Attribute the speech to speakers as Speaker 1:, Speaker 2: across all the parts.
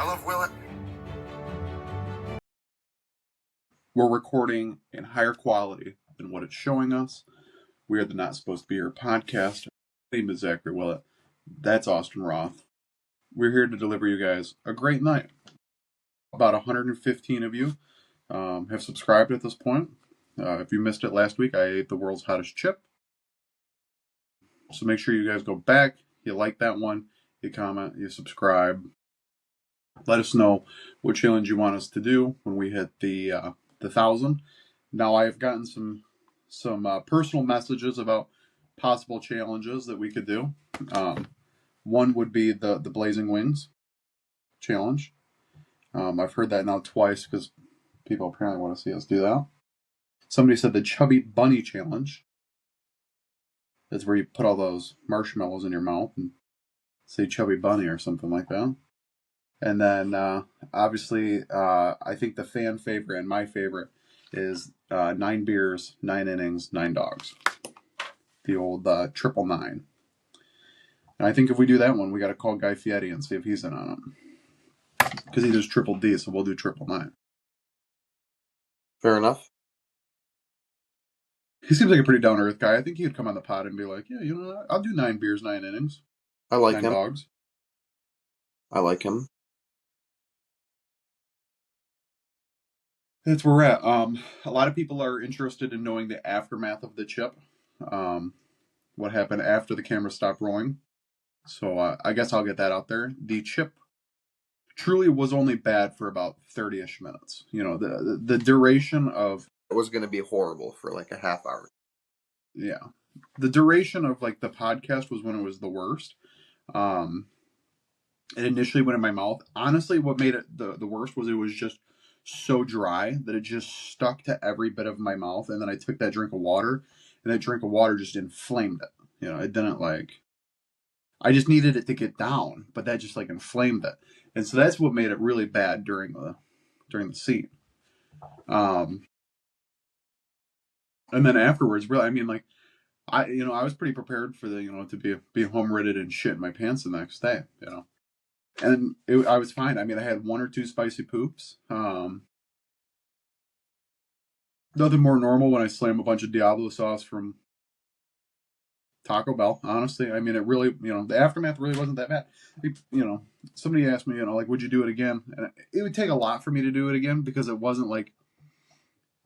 Speaker 1: I love Willett.
Speaker 2: We're recording in higher quality than what it's showing us. We are the Not Supposed to Be Here podcast. My name is Zachary Willett. That's Austin Roth. We're here to deliver you guys a great night. About 115 of you have subscribed at this point. If you missed it last week, I ate the world's hottest chip. So make sure you guys go back, you like that one, you comment, you subscribe. Let us know what challenge you want us to do when we hit the 1,000. Now I've gotten some personal messages about possible challenges that we could do. One would be the Blazing Wings challenge. I've heard that now twice because people apparently want to see us do that. Somebody said the Chubby Bunny challenge. That's where you put all those marshmallows in your mouth and say Chubby Bunny or something like that. And then obviously I think the fan favorite and my favorite is 9 beers, 9 innings, 9 dogs. The old 999. And I think if we do that one, we got to call Guy Fieri and see if he's in on it. Because he does triple D, so we'll do 999.
Speaker 3: Fair enough.
Speaker 2: He seems like a pretty down-to-earth guy. I think he would come on the pod and be like, yeah, you know what? I'll do 9 beers, 9 innings.
Speaker 3: I like
Speaker 2: 9
Speaker 3: him.
Speaker 2: dogs.
Speaker 3: I like him.
Speaker 2: That's where we're at. A lot of people are interested in knowing the aftermath of the chip. What happened after the camera stopped rolling. So I guess I'll get that out there. The chip truly was only bad for about 30-ish minutes. You know, the duration of...
Speaker 3: It was going to be horrible for like a half hour.
Speaker 2: Yeah. The duration of like the podcast was when it was the worst. It initially went in my mouth. Honestly, what made it the worst was it was just so dry that it just stuck to every bit of my mouth. And then I took that drink of water, and that drink of water just inflamed it. You know, it didn't like... I just needed it to get down, but that just like inflamed it. And so that's what made it really bad during the scene. And then afterwards, really, I mean, like, I was pretty prepared for to be home ready and shit in my pants the next day, you know. And I was fine. I mean, I had 1 or 2 spicy poops. Nothing more normal when I slam a bunch of Diablo sauce from Taco Bell, honestly. I mean, it really, the aftermath really wasn't that bad. Somebody asked me, like, would you do it again? And it would take a lot for me to do it again because it wasn't like...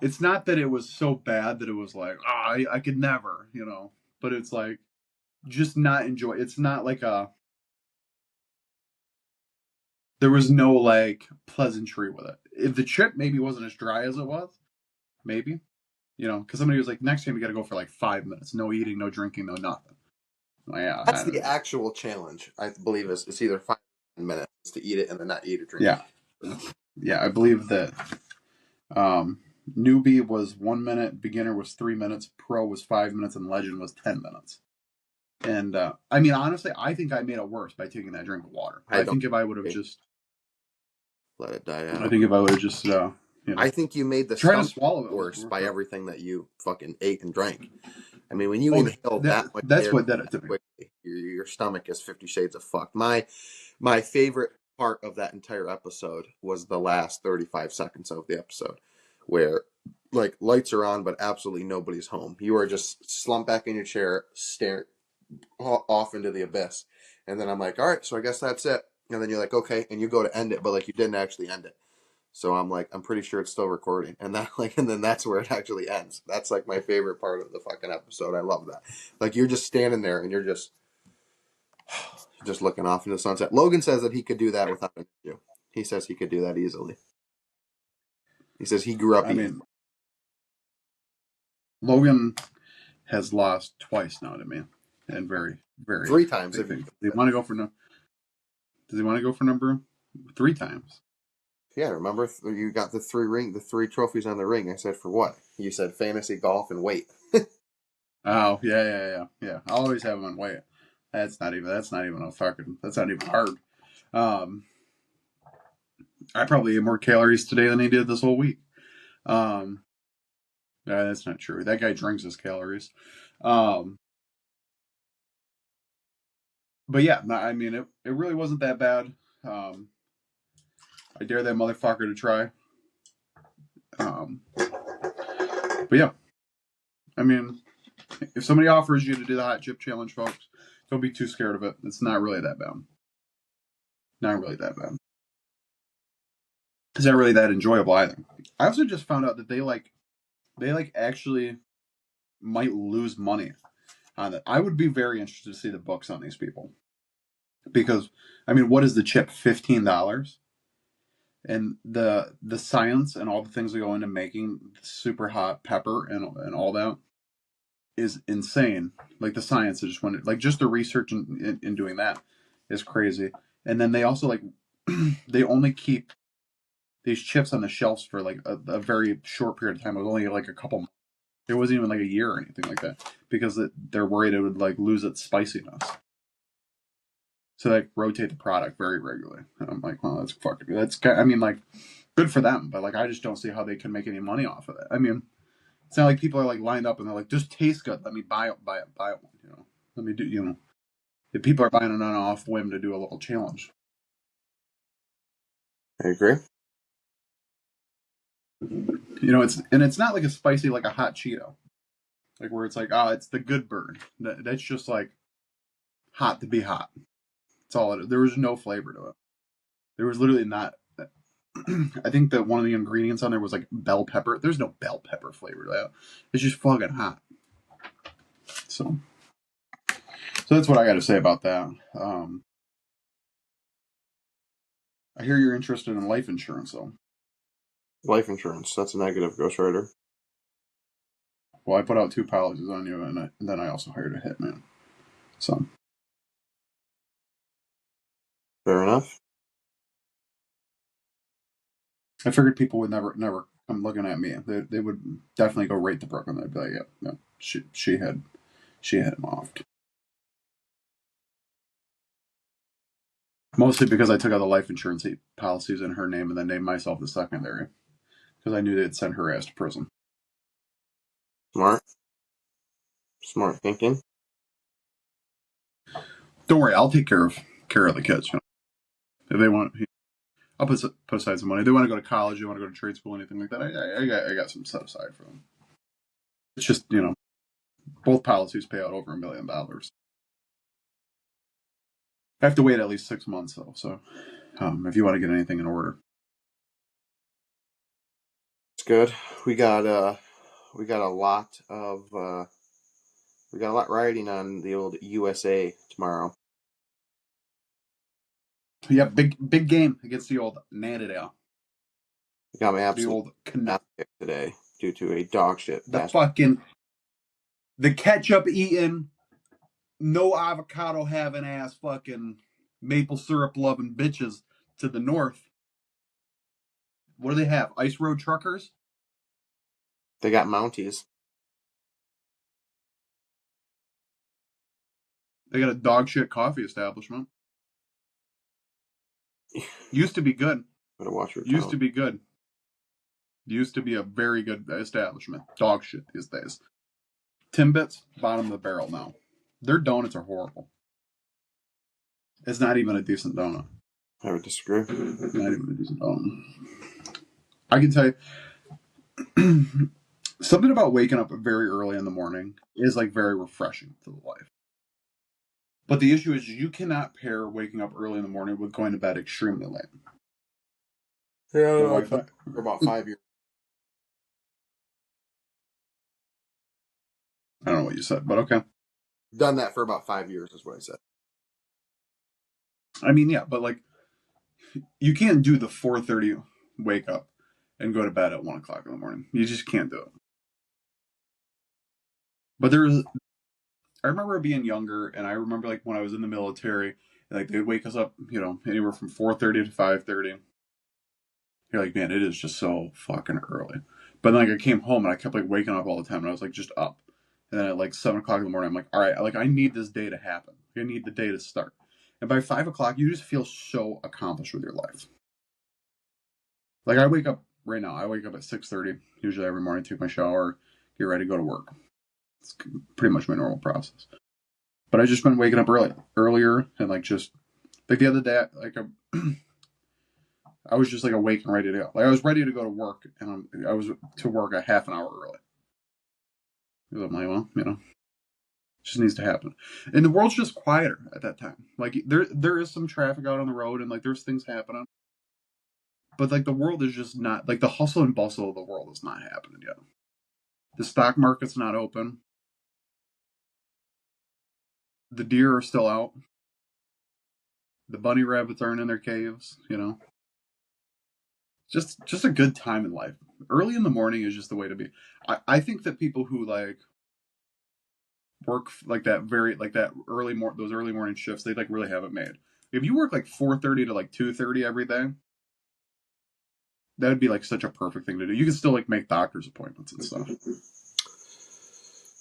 Speaker 2: It's not that it was so bad that it was like, I could never, but it's like, just not enjoy. It's not like there was no like pleasantry with it. If the chip maybe wasn't as dry as it was, maybe, because somebody was like, next time you got to go for like 5 minutes, no eating, no drinking, no nothing. Well, yeah,
Speaker 3: that's the actual challenge. I believe it's either 5 minutes to eat it and then not eat or drink.
Speaker 2: Yeah, I believe that. Newbie was 1 minute, beginner was 3 minutes, pro was 5 minutes, and legend was 10 minutes. And I mean, honestly, I think I made it worse by taking that drink of water. I think if I would have just
Speaker 3: let it die out.
Speaker 2: I think if I would have just,
Speaker 3: I think you made the
Speaker 2: try to swallow it
Speaker 3: worse by everything that you fucking ate and drank. I mean, when you inhale that much
Speaker 2: that's
Speaker 3: air
Speaker 2: what did it to me.
Speaker 3: Quickly, your stomach is 50 shades of fucked. My favorite part of that entire episode was the last 35 seconds of the episode, where like lights are on, but absolutely nobody's home. You are just slumped back in your chair, staring off into the abyss. And then I'm like, all right, so I guess that's it. And then you're like, okay, and you go to end it, but like you didn't actually end it. So I'm like, I'm pretty sure it's still recording. And then that's where it actually ends. That's like my favorite part of the fucking episode. I love that. Like you're just standing there and you're just looking off into the sunset. Logan says that he could do that without an issue. He says he could do that easily. He says he grew up.
Speaker 2: I mean, Logan has lost twice now to me, and very, very
Speaker 3: 3 times.
Speaker 2: Does he want to go for number 3 times?
Speaker 3: Yeah, remember you got the 3 trophies on the ring. I said for what? You said fantasy golf and weight.
Speaker 2: Oh yeah. I always have him on weight. That's not even that's not even hard. I probably ate more calories today than he did this whole week. No, that's not true. That guy drinks his calories. But yeah, I mean, it really wasn't that bad. I dare that motherfucker to try. But yeah, I mean, if somebody offers you to do the hot chip challenge, folks, don't be too scared of it. It's not really that bad. Not really that bad. It's not really that enjoyable either. I also just found out that they actually might lose money on it. I would be very interested to see the books on these people because I mean, what is the chip? $15, and the science and all the things that go into making super hot pepper and all that is insane. Like the science that just went, like just the research in doing that is crazy. And then they also like they only keep these chips on the shelves for like a very short period of time. It was only like a couple months. It wasn't even like a year or anything like that because they're worried it would like lose its spiciness. So they rotate the product very regularly. And I'm like, well, I mean, like, good for them, but like, I just don't see how they can make any money off of it. I mean, it's not like people are like lined up and they're like, just tastes good. Let me buy it, buy one. You know, let me do. You know, if people are buying it on an off whim to do a little challenge.
Speaker 3: I agree.
Speaker 2: You know, it's not like a spicy like a hot Cheeto, like where it's like, oh, it's the good burn. That's just like hot to be hot. That's all it is. There was no flavor to it. There was literally not. I think that one of the ingredients on there was like bell pepper. There's no bell pepper flavor to that. It's just fucking hot. So that's what I got to say about that. I hear you're interested in life insurance, though.
Speaker 3: Life insurance. That's a negative, Ghost Rider.
Speaker 2: Well, I put out 2 policies on you, and then I also hired a hitman. So
Speaker 3: Fair enough.
Speaker 2: I figured people would never come looking at me. They would definitely go right to Brooklyn. They'd be like, yeah, no, she had him offed. Mostly because I took out the life insurance policies in her name and then named myself the secondary because I knew they'd send her ass to prison.
Speaker 3: Smart thinking.
Speaker 2: Don't worry, I'll take care of the kids. You know? If they want, I'll put aside some money. If they want to go to college, they want to go to trade school, anything like that. I got some set aside for them. It's just, you know, both policies pay out over $1 million. I have to wait at least 6 months though. So, if you want to get anything in order,
Speaker 3: It's good. We got a lot riding on the old USA tomorrow.
Speaker 2: yeah, big game against the old Natadale.
Speaker 3: We got my
Speaker 2: The
Speaker 3: absolute
Speaker 2: old
Speaker 3: kick today due to a dog shit.
Speaker 2: The ketchup eating, no avocado having ass fucking maple syrup loving bitches to the north. What do they have? Ice road truckers?
Speaker 3: They got Mounties.
Speaker 2: They got a dog shit coffee establishment. Used to be good.
Speaker 3: Better watch your
Speaker 2: Used
Speaker 3: tone.
Speaker 2: to be good. Used to be a very good establishment. Dog shit these days. Timbits, bottom of the barrel now. Their donuts are horrible. It's not even a decent donut.
Speaker 3: I would disagree.
Speaker 2: Not even a decent donut. I can tell you something about waking up very early in the morning is like very refreshing to the life. But the issue is you cannot pair waking up early in the morning with going to bed extremely late.
Speaker 3: Yeah, for about 5 years.
Speaker 2: I don't know what you said, but okay.
Speaker 3: Done that for about 5 years is what I said.
Speaker 2: I mean, yeah, but like you can't do the 4:30 wake up and go to bed at 1 o'clock in the morning. You just can't do it. But I remember being younger, and I remember like when I was in the military, and, like they'd wake us up, you know, anywhere from 4:30 to 5:30. You're like, man, it is just so fucking early. But then, like I came home and I kept like waking up all the time, and I was like just up. And then at like 7 o'clock in the morning, I'm like, all right, like I need this day to happen. I need the day to start. And by 5 o'clock, you just feel so accomplished with your life. Like I wake up right now. I wake up at 6:30 usually every morning, take my shower, get ready, go to work. It's pretty much my normal process. But I just been waking up earlier, and like just like the other day, like I was just like awake and ready to go. Like I was ready to go to work, and I was to work a half an hour early. I'm like, well, just needs to happen. And the world's just quieter at that time. Like there is some traffic out on the road, and like there's things happening, but like the world is just not like the hustle and bustle of the world is not happening yet. The stock market's not open. The deer are still out. The bunny rabbits aren't in their caves. Just a good time in life. Early in the morning is just the way to be. I think that people who like work like that those early morning shifts, they like really have it made. If you work like 4:30 to like 2:30 every day, that would be like such a perfect thing to do. You can still like make doctor's appointments and stuff.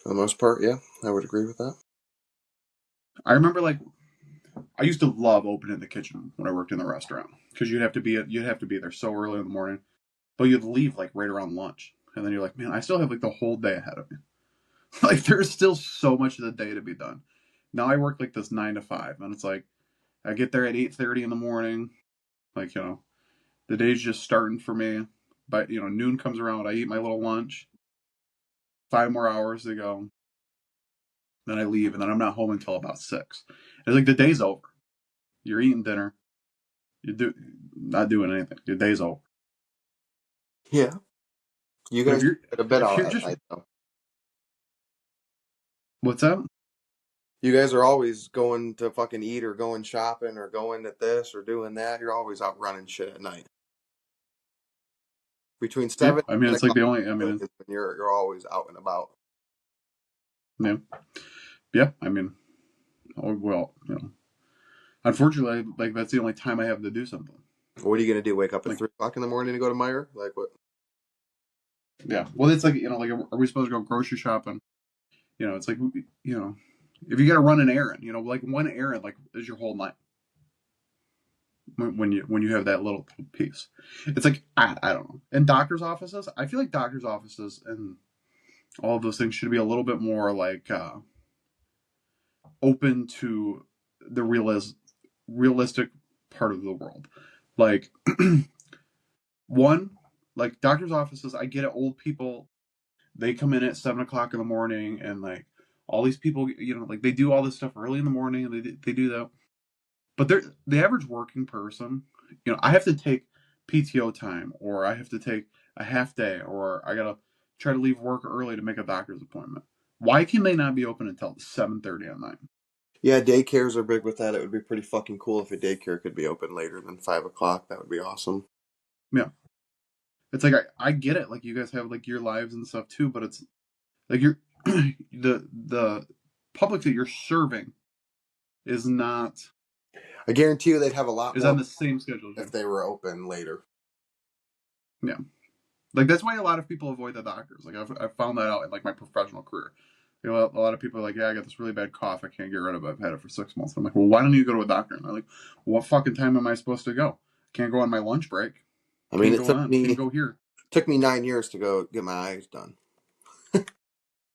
Speaker 3: For the most part, yeah, I would agree with that.
Speaker 2: I remember like I used to love opening the kitchen when I worked in the restaurant because you'd have to be there so early in the morning, but you'd leave like right around lunch, and then you're like, man, I still have like the whole day ahead of me. Like there's still so much of the day to be done. Now I work like this 9 to 5, and it's like I get there at 8:30 in the morning. Like the day's just starting for me. But noon comes around, I eat my little lunch. 5 more hours to go. Then I leave, and then I'm not home until about 6. It's like the day's over. You're eating dinner. You're not doing anything. Your day's over.
Speaker 3: Yeah. You
Speaker 2: But if
Speaker 3: guys
Speaker 2: you're
Speaker 3: get a bit
Speaker 2: if
Speaker 3: out
Speaker 2: you're
Speaker 3: at
Speaker 2: just
Speaker 3: night, though.
Speaker 2: what's that?
Speaker 3: You guys are always going to fucking eat or going shopping or going to this or doing that. You're always out running shit at night. Between
Speaker 2: Yeah,
Speaker 3: 7
Speaker 2: I mean
Speaker 3: and 10
Speaker 2: it's like
Speaker 3: o'clock,
Speaker 2: the only. I
Speaker 3: I feel
Speaker 2: mean,
Speaker 3: like it's when you're always out and about.
Speaker 2: yeah, yeah. I mean, oh well, Unfortunately, like that's the only time I have to do something.
Speaker 3: What are you gonna do? Wake up at
Speaker 2: Like,
Speaker 3: 3 o'clock in the morning to go to Meyer? Like what?
Speaker 2: yeah. Well, it's like like are we supposed to go grocery shopping? It's like if you got to run an errand, like one errand like is your whole night when you have that little piece. It's like I don't know. In doctors' offices, I feel like doctors' offices and all of those things should be a little bit more like open to the realistic part of the world. Like one, like doctors' offices, I get it. Old people, they come in at 7 o'clock in the morning, and like all these people, like they do all this stuff early in the morning, and they do that. But they're the average working person. I have to take PTO time, or I have to take a half day, or I gotta try to leave work early to make a doctor's appointment. Why can they not be open until 7:30 at night?
Speaker 3: Yeah, daycares are big with that. It would be pretty fucking cool if a daycare could be open later than 5 o'clock. That would be awesome.
Speaker 2: Yeah, it's like I get it. Like you guys have like your lives and stuff too, but it's like you're the public that you're serving is not
Speaker 3: I guarantee you they'd have a lot
Speaker 2: is
Speaker 3: more
Speaker 2: on the same schedule as
Speaker 3: if
Speaker 2: you.
Speaker 3: they were open later.
Speaker 2: Yeah. Like that's why a lot of people avoid the doctors. Like I've found that out in like my professional career. A lot of people are like, yeah, I got this really bad cough. I can't get rid of it. I've had it for 6 months. I'm like, well, why don't you go to a doctor? And they're like, well, what fucking time am I supposed to go? Can't go on my lunch break.
Speaker 3: I mean,
Speaker 2: Can't
Speaker 3: it
Speaker 2: go on. Can't go here.
Speaker 3: took me 9 years to go get my eyes done.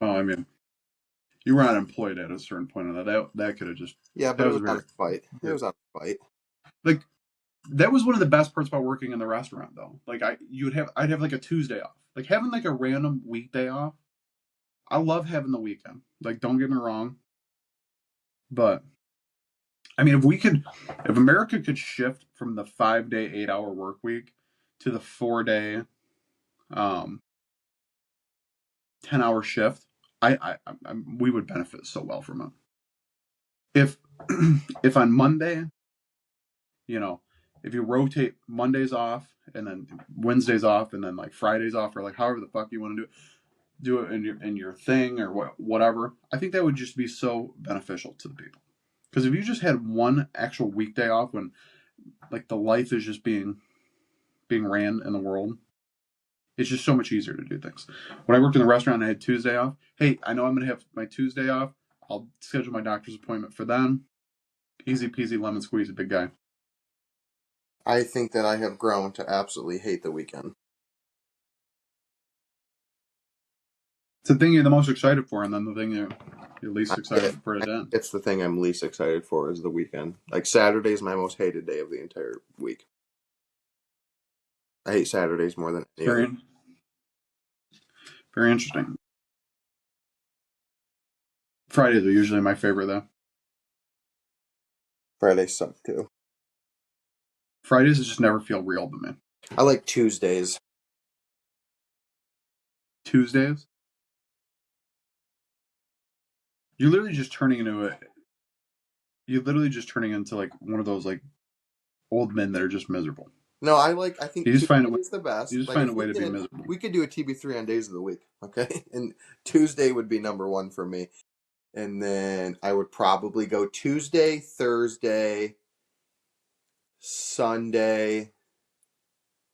Speaker 2: Oh, I mean, you were unemployed at a certain point, and that could have just
Speaker 3: Yeah, but
Speaker 2: that
Speaker 3: it
Speaker 2: was
Speaker 3: was out
Speaker 2: very
Speaker 3: of spite. It
Speaker 2: yeah.
Speaker 3: was out of spite.
Speaker 2: Like that was one of the best parts about working in the restaurant, though. Like I'd have like a Tuesday off. Like having like a random weekday off. I love having the weekend. Like don't get me wrong, but I mean, if America could shift from the 5-day, 8-hour work week to the 4-day, 10-hour shift, we would benefit so well from it. If if on Monday, you know, if you rotate Mondays off and then Wednesdays off and then like Fridays off or like however the fuck you want to do it in your thing or whatever, I think that would just be so beneficial to the people. Because if you just had one actual weekday off when like the life is just being ran in the world, it's just so much easier to do things. When I worked in the restaurant and I had Tuesday off, hey, I know I'm going to have my Tuesday off. I'll schedule my doctor's appointment for then. Easy peasy lemon squeezy, big guy.
Speaker 3: I think that I have grown to absolutely hate the weekend.
Speaker 2: It's the thing you're the most excited for, and then the thing you're least
Speaker 3: It.
Speaker 2: excited for it to end.
Speaker 3: It's the thing I'm least excited for is the weekend. Like Saturday is my most hated day of the entire week. I hate Saturdays more than any other.
Speaker 2: Very, very interesting. Fridays are usually my favorite, though.
Speaker 3: Fridays suck too.
Speaker 2: Fridays just never feel real to me.
Speaker 3: I like Tuesdays.
Speaker 2: Tuesdays, you're literally just turning into a. You're literally just turning into like one of those like old men that are just miserable.
Speaker 3: No, I think
Speaker 2: You just find a
Speaker 3: Tuesday
Speaker 2: way.
Speaker 3: is the best.
Speaker 2: You just
Speaker 3: Like
Speaker 2: find
Speaker 3: if
Speaker 2: a way to be miserable.
Speaker 3: we could do a TB3 on days of the week, okay? And Tuesday would be number one for me. And then I would probably go Tuesday, Thursday, Sunday,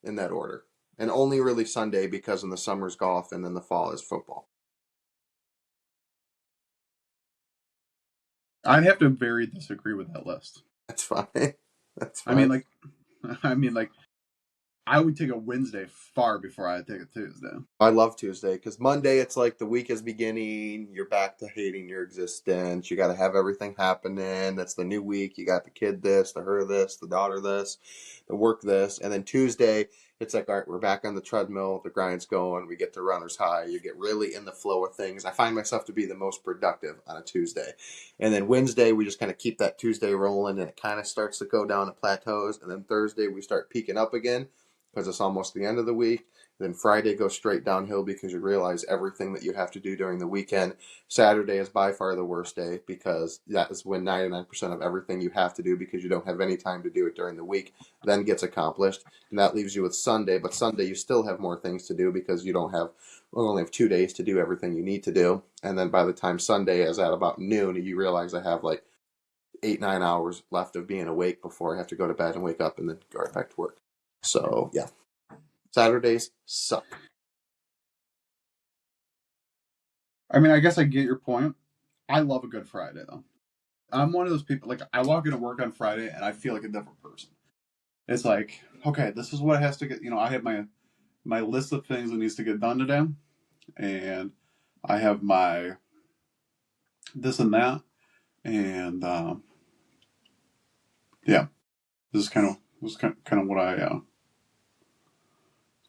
Speaker 3: in that order. And only really Sunday because in the summer's golf and then the fall is football.
Speaker 2: I'd have to very disagree with that list.
Speaker 3: That's fine. That's fine.
Speaker 2: I mean, like, I would take a Wednesday far before I'd take a Tuesday.
Speaker 3: I love Tuesday because Monday it's like the week is beginning. You're back to hating your existence. You got to have everything happening. That's the new week. You got the kid this, the her this, the daughter this, the work this. And then Tuesday, it's like, all right, we're back on the treadmill. The grind's going. We get to runner's high. You get really in the flow of things. I find myself to be the most productive on a Tuesday. And then Wednesday, we just kind of keep that Tuesday rolling and it kind of starts to go down to plateaus. And then Thursday, we start peaking up again because it's almost the end of the week. Then Friday goes straight downhill because you realize everything that you have to do during the weekend. Saturday is by far the worst day because that is when 99% of everything you have to do because you don't have any time to do it during the week then gets accomplished. And that leaves you with Sunday. But Sunday you still have more things to do because you only have 2 days to do everything you need to do. And then by the time Sunday is at about noon, you realize I have like 8-9 hours left of being awake before I have to go to bed and wake up and then go right back to work. So yeah. Saturdays suck.
Speaker 2: I mean, I guess I get your point. I love a good Friday, though. I'm one of those people, like, I walk into work on Friday and I feel like a different person. It's like, okay, this is what has to get, I have my list of things that needs to get done today. And I have my this and that. And, yeah, this is kind of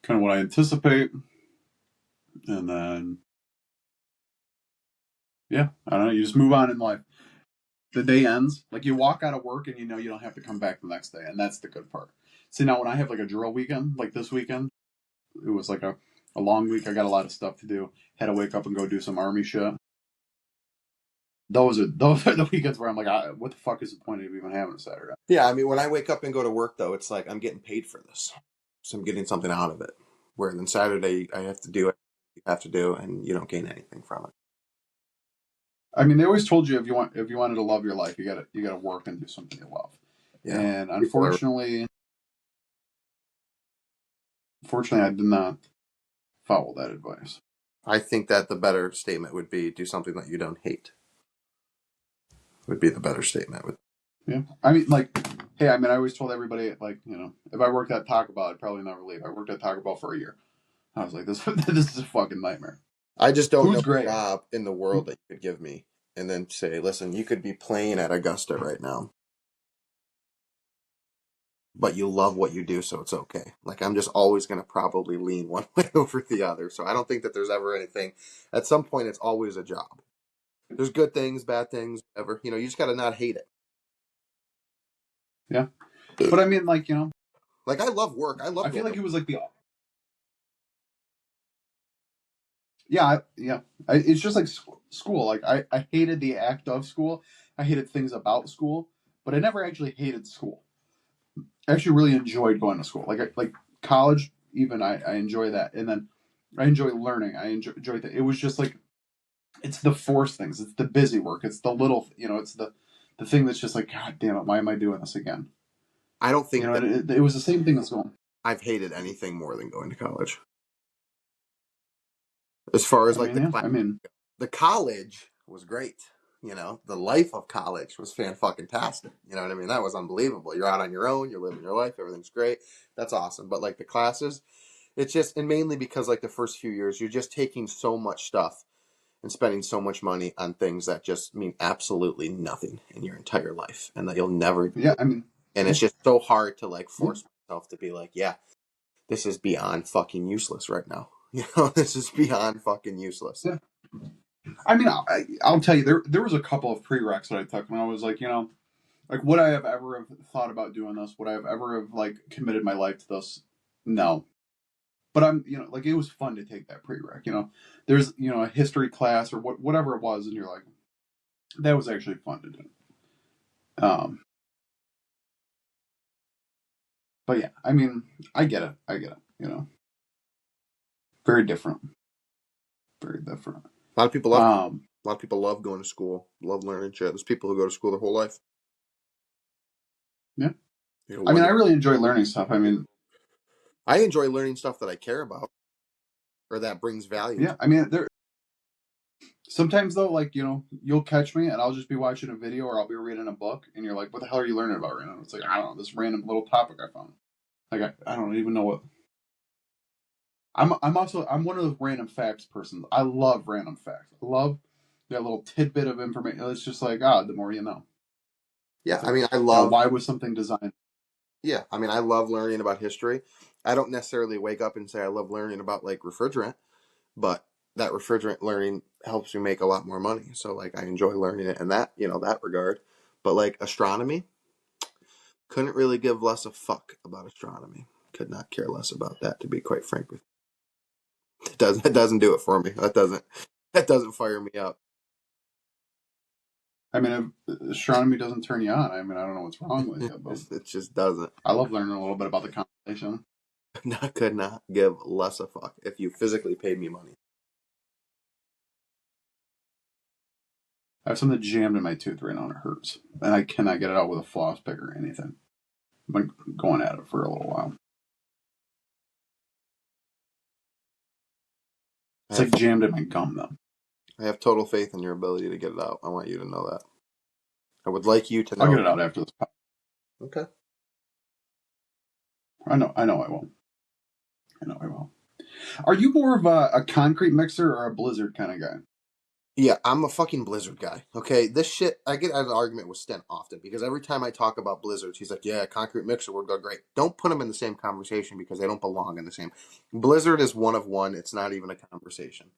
Speaker 2: what I anticipate. And then, yeah, I don't know. You just move on in life. The day ends. Like you walk out of work and you know you don't have to come back the next day, and that's the good part. See, now when I have like a drill weekend, like this weekend, it was like a long week. I got a lot of stuff to do. Had to wake up and go do some army shit. Those are the weekends where I'm like, what the fuck is the point of even having a Saturday?
Speaker 3: Yeah, I mean, when I wake up and go to work, though, it's like I'm getting paid for this, so I'm getting something out of it. Where then Saturday I have to do it, you have to do, and you don't gain anything from it.
Speaker 2: I mean, they always told you if you wanted to love your life, you gotta work and do something you love.
Speaker 3: Yeah.
Speaker 2: And unfortunately, I did not follow that advice.
Speaker 3: I think that the better statement would be do something that you don't hate. Would be the better statement.
Speaker 2: Yeah, I mean, like, hey, I always told everybody, like, if I worked at Taco Bell, I'd probably never leave. I worked at Taco Bell for a year. I was like, this is a fucking nightmare.
Speaker 3: I just don't know
Speaker 2: great?
Speaker 3: a job in the world that you could give me and then say, listen, you could be playing at Augusta right now, but you love what you do, so it's okay. Like, I'm just always going to probably lean one way over the other. So I don't think that there's ever anything. At some point, it's always a job. There's good things, bad things, whatever. You just got to not hate it.
Speaker 2: Yeah. But I mean, like,
Speaker 3: like I love work. I
Speaker 2: feel like it was like the. Yeah, it's just like school. Like I hated the act of school. I hated things about school, but I never actually hated school. I actually really enjoyed going to school. Like college, even I enjoy that, and then I enjoy learning. I enjoy that. It was just like it's the forced things. It's the busy work. It's the little. It's the thing that's just like, God damn it, why am I doing this again?
Speaker 3: I don't think that
Speaker 2: it was the same thing as school.
Speaker 3: I've hated anything more than going to college. As far as the college was great. The life of college was fan-fucking-tastic. You know what I mean? That was unbelievable. You're out on your own. You're living your life. Everything's great. That's awesome. But like the classes, it's just, and mainly because like the first few years, you're just taking so much stuff and spending so much money on things that just mean absolutely nothing in your entire life and that you'll never do.
Speaker 2: Yeah,
Speaker 3: and it's just so hard to like force myself to be like, yeah, this is beyond fucking useless right now. This is beyond fucking useless.
Speaker 2: Yeah. I mean, I'll tell you, there was a couple of prereqs that I took when I was like, like, would I have ever have thought about doing this? Would I have ever have like committed my life to this? No. But I'm, like, it was fun to take that prereq. There's, a history class or whatever it was, and you're like, that was actually fun to do. But yeah, I mean, I get it. Very different. Very different.
Speaker 3: A lot of people love going to school, love learning shit. There's people who go to school their whole life.
Speaker 2: Yeah. I mean, I really enjoy learning stuff. I mean,
Speaker 3: I enjoy learning stuff that I care about or that brings value.
Speaker 2: Yeah, I mean, sometimes though, like, you'll catch me and I'll just be watching a video or I'll be reading a book and you're like, what the hell are you learning about right now? It's like, I don't know, this random little topic I found. Like, I don't even know what. I'm one of those random facts persons. I love random facts. I love that little tidbit of information. It's just like, the more you know.
Speaker 3: Yeah,
Speaker 2: like,
Speaker 3: I mean, I love.
Speaker 2: Why was something designed?
Speaker 3: Yeah, I mean, I love learning about history. I don't necessarily wake up and say I love learning about like refrigerant, but that refrigerant learning helps me make a lot more money. So like, I enjoy learning it in that that regard. But like astronomy, couldn't really give less a fuck about astronomy. Could not care less about that, to be quite frank with you. It doesn't do it for me. That doesn't fire me up.
Speaker 2: I mean, if astronomy doesn't turn you on, I mean, I don't know what's wrong with you, but
Speaker 3: It just doesn't.
Speaker 2: I love learning a little bit about the constellation.
Speaker 3: Could not give less a fuck if you physically paid me money.
Speaker 2: I have something jammed in my tooth right now and it hurts. And I cannot get it out with a floss pick or anything. I've been going at it for a little while. It's like jammed in my gum, though.
Speaker 3: I have total faith in your ability to get it out. I want you to know that. I would like you to know.
Speaker 2: I'll get it out after this.
Speaker 3: Okay.
Speaker 2: I know I will. Are you more of a concrete mixer or a blizzard kind of guy?
Speaker 3: Yeah, I'm a fucking Blizzard guy. Okay, this shit, I get out of an argument with Stent often because every time I talk about Blizzards, he's like, yeah, concrete mixer would go great. Don't put them in the same conversation because they don't belong in the same. Blizzard is one of one. It's not even a conversation.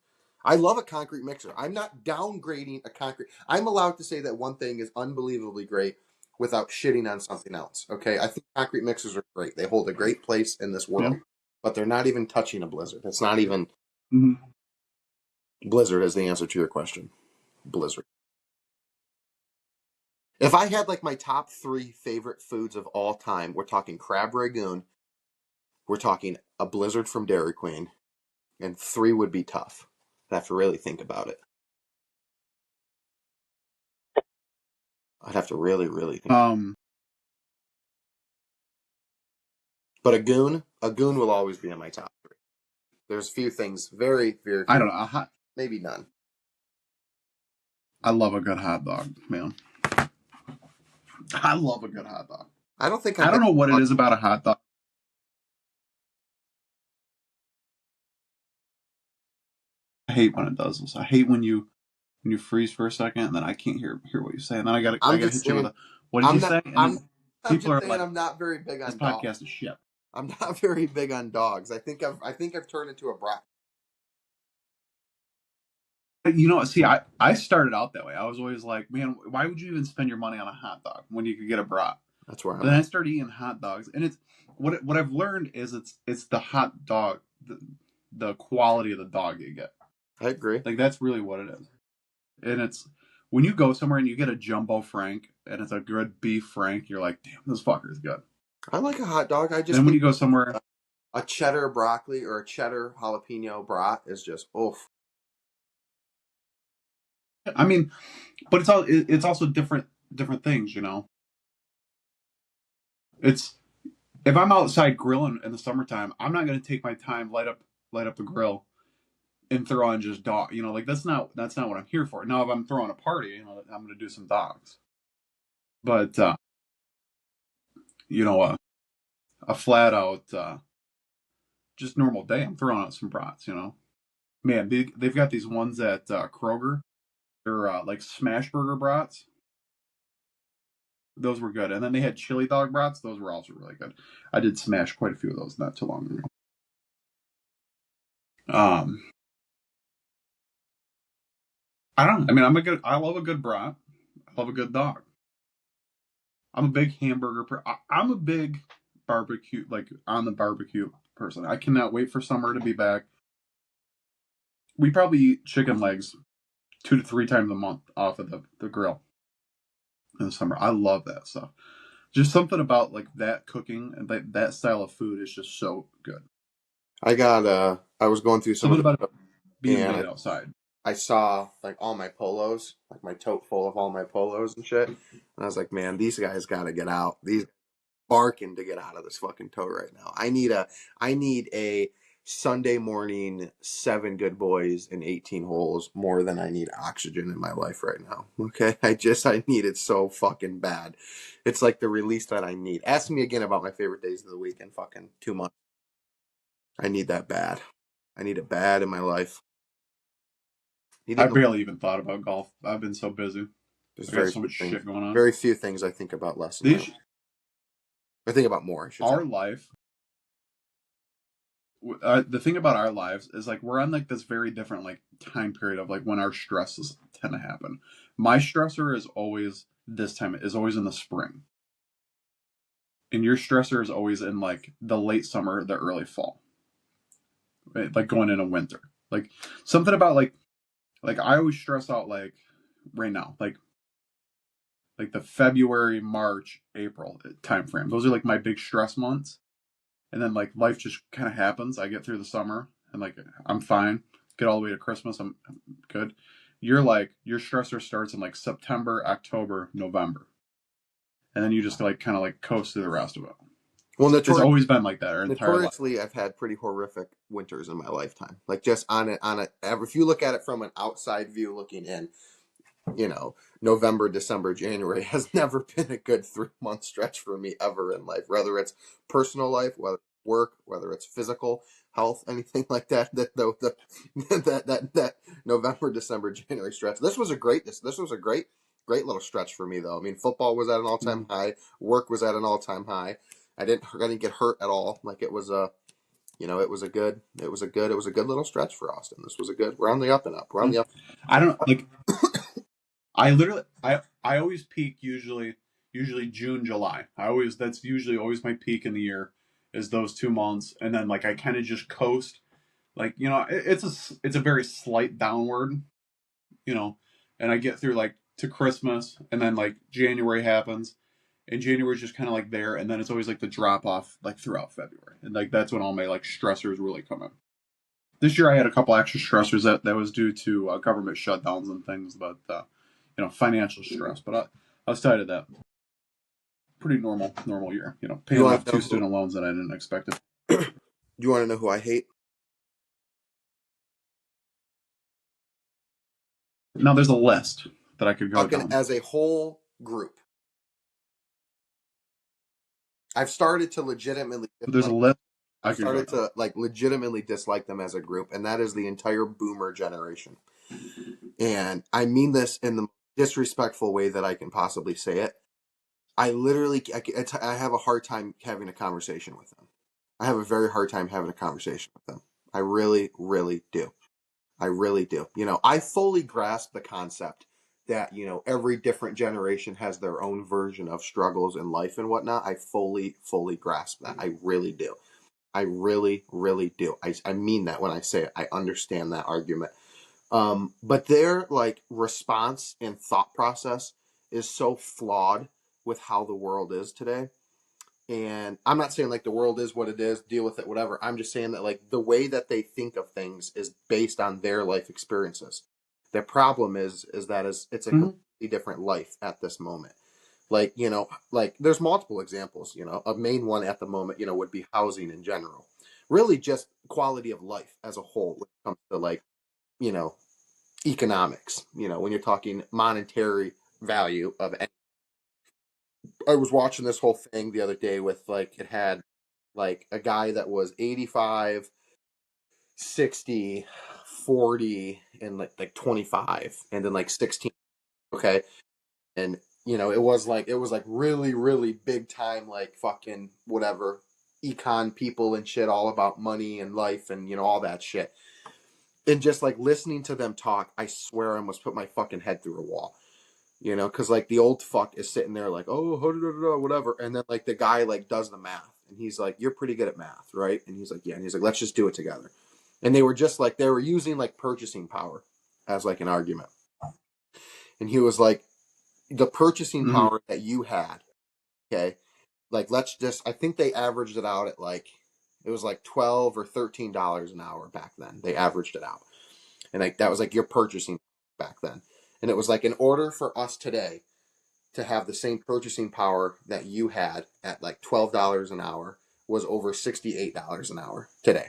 Speaker 3: I love a concrete mixer. I'm not downgrading a concrete. I'm allowed to say that one thing is unbelievably great without shitting on something else. Okay, I think concrete mixers are great. They hold a great place in this world, but they're not even touching a Blizzard. It's not even.
Speaker 2: Mm-hmm.
Speaker 3: Blizzard is the answer to your question. Blizzard. If I had like my top 3 favorite foods of all time, we're talking crab ragoon, we're talking a Blizzard from Dairy Queen, and 3 would be tough. I have to really think about it. I'd have to really, really think. But a goon will always be in my top 3. There's a few things, very, very few.
Speaker 2: I don't know.
Speaker 3: Maybe none.
Speaker 2: I love a good hot dog, man. I love a good hot dog.
Speaker 3: I
Speaker 2: don't know what it is about a hot dog. I hate when it does this. I hate when you freeze for a second and then I can't hear what you say, and then I gotta hit you with a, what did you say? And
Speaker 3: people are like, I'm not very big on
Speaker 2: this podcast is shit.
Speaker 3: I'm not very big on dogs. I think I've turned into a brat.
Speaker 2: See, I started out that way. I was always like, man, why would you even spend your money on a hot dog when you could get a brat?
Speaker 3: That's where I'm.
Speaker 2: Then I started eating hot dogs, and it's what I've learned is it's the hot dog, the quality of the dog you get.
Speaker 3: I agree.
Speaker 2: Like that's really what it is, and it's when you go somewhere and you get a jumbo Frank and it's a good beef Frank, you're like, damn, this fucker is good.
Speaker 3: I like a hot dog.
Speaker 2: Then when you go somewhere,
Speaker 3: a cheddar broccoli or a cheddar jalapeno brat is just oof.
Speaker 2: I mean, but it's also different things, It's if I'm outside grilling in the summertime, I'm not going to take my time, light up the grill, and throw on just dog. Like that's not what I'm here for. Now, if I'm throwing a party, I'm going to do some dogs. But a flat out just normal day, I'm throwing out some brats. Man, they've got these ones at Kroger. They're like smash burger brats. Those were good. And then they had chili dog brats. Those were also really good. I did smash quite a few of those not too long ago. Um, I don't know. I mean, I love a good brat. I love a good dog. I'm a big I'm a big barbecue, like on the barbecue person. I cannot wait for summer to be back. We probably eat chicken legs 2 to 3 times a month off of the grill in the summer. I love that stuff. Just something about like that cooking and that style of food is just so good.
Speaker 3: I was going through some of
Speaker 2: Something
Speaker 3: the
Speaker 2: about
Speaker 3: stuff,
Speaker 2: it being
Speaker 3: and
Speaker 2: made outside.
Speaker 3: I saw like all my polos, like my tote full of all my polos and shit. And I was like, man, these guys got to get out. These barking to get out of this fucking tote right now. I need a Sunday morning 7 good boys and 18 holes more than I need oxygen in my life right now. Okay, I need it so fucking bad. It's like the release that I need. Ask me again about my favorite days of the week in fucking 2 months. I need that bad. I need it bad in my life. Need it
Speaker 2: I
Speaker 3: in the,
Speaker 2: barely even thought about golf. I've been so busy.
Speaker 3: there's
Speaker 2: I got so much shit going on.
Speaker 3: very few things I think about less in my life.
Speaker 2: This
Speaker 3: I think about more, I should say.
Speaker 2: our life. The thing about our lives is like we're on like this very different like time period of like when our stresses tend to happen. My stressor is always this time. Is always in the spring, and your stressor is always in like the late summer, the early fall, right? Like going into winter. Like something about like I always stress out like right now, like the February, March, April time frame. Those are like my big stress months. And then like life just kind of happens. I get through the summer and like I'm fine. Get all the way to Christmas, I'm good. You're like your stressor starts in like September, October, November. And then you just like kind of like coast through the rest of it.
Speaker 3: Well,
Speaker 2: It's always been like that our entire life.
Speaker 3: notoriously, I've had pretty horrific winters in my lifetime. Like just if you look at it from an outside view looking in, November, December, January has never been a good 3 month stretch for me ever in life, whether it's personal life, whether it's work, whether it's physical health, anything like that. That November, December, January stretch. This was a great little stretch for me though. I mean, football was at an all time high, work was at an all time high. I didn't get hurt at all. Like it was it was a good little stretch for Austin. This was a good. We're on the up and up. We're on the up.
Speaker 2: I don't like I literally I always peak usually June, July. That's usually always my peak in the year is those 2 months. And then like I kind of just coast. Like, it's a very slight downward, you know, and I get through like to Christmas and then like January happens and January is just kind of like there and then it's always like the drop off like throughout February. And like that's when all my like stressors really come in. This year I had a couple extra stressors that was due to government shutdowns and things, but financial stress. But outside of that, pretty normal year.
Speaker 3: You
Speaker 2: Paying
Speaker 3: want
Speaker 2: off
Speaker 3: to know
Speaker 2: two student loans that I didn't expect it.
Speaker 3: you want to know who I hate?
Speaker 2: Now there's a list that I could go
Speaker 3: Talking
Speaker 2: down.
Speaker 3: as a whole group. I've started to legitimately
Speaker 2: There's a list I
Speaker 3: I've
Speaker 2: could go
Speaker 3: started
Speaker 2: down.
Speaker 3: to like legitimately dislike them as a group, and that is the entire boomer generation. And I mean this in the disrespectful way that I can possibly say it. I have a hard time having a conversation with them. I have a very hard time having a conversation with them. I really, really do. I really do. I fully grasp the concept that, every different generation has their own version of struggles in life and whatnot. I fully, fully grasp that. I really do. I really, really do. I mean that when I say it. I understand that argument. But their like response and thought process is so flawed with how the world is today. And I'm not saying like the world is what it is, deal with it, whatever. I'm just saying that like the way that they think of things is based on their life experiences. The problem is that it's a
Speaker 2: Mm-hmm.
Speaker 3: completely different life at this moment. Like, like there's multiple examples, a main one at the moment, would be housing in general. Really just quality of life as a whole when it comes to like, you know, economics, when you're talking monetary value of any. I was watching this whole thing the other day with like it had like a guy that was 85, 60, 40, and like 25 and then like 16. Okay. And it was like really, really big time, like fucking whatever econ people and shit, all about money and life and all that shit. And just like listening to them talk, I swear I almost put my fucking head through a wall. You know, because like the old fuck is sitting there like, oh, whatever, and then like the guy like does the math, and he's like, you're pretty good at math, right? And he's like, yeah, and he's like, let's just do it together. And they were just like, they were using like purchasing power as like an argument, and he was like, the purchasing
Speaker 2: Mm-hmm.
Speaker 3: power that you had, okay, like let's just, I think they averaged it out at like, it was like $12 or $13 an hour back then. They averaged it out, and like that was like your purchasing back then, and it was like in order for us today to have the same purchasing power that you had at like $12 an hour was over $68 an hour today.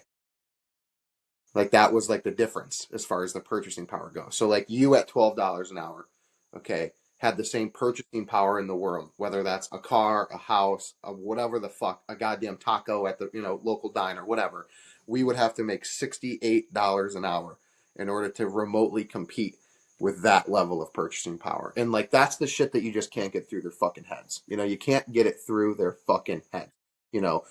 Speaker 3: Like that was like the difference as far as the purchasing power goes. So like you at $12 an hour, okay, had the same purchasing power in the world, whether that's a car, a house, a whatever the fuck, a goddamn taco at the, you know, local diner, whatever. We would have to make $68 an hour in order to remotely compete with that level of purchasing power. And like that's the shit that you just can't get through their fucking heads. You know, you can't get it through their fucking head. You know,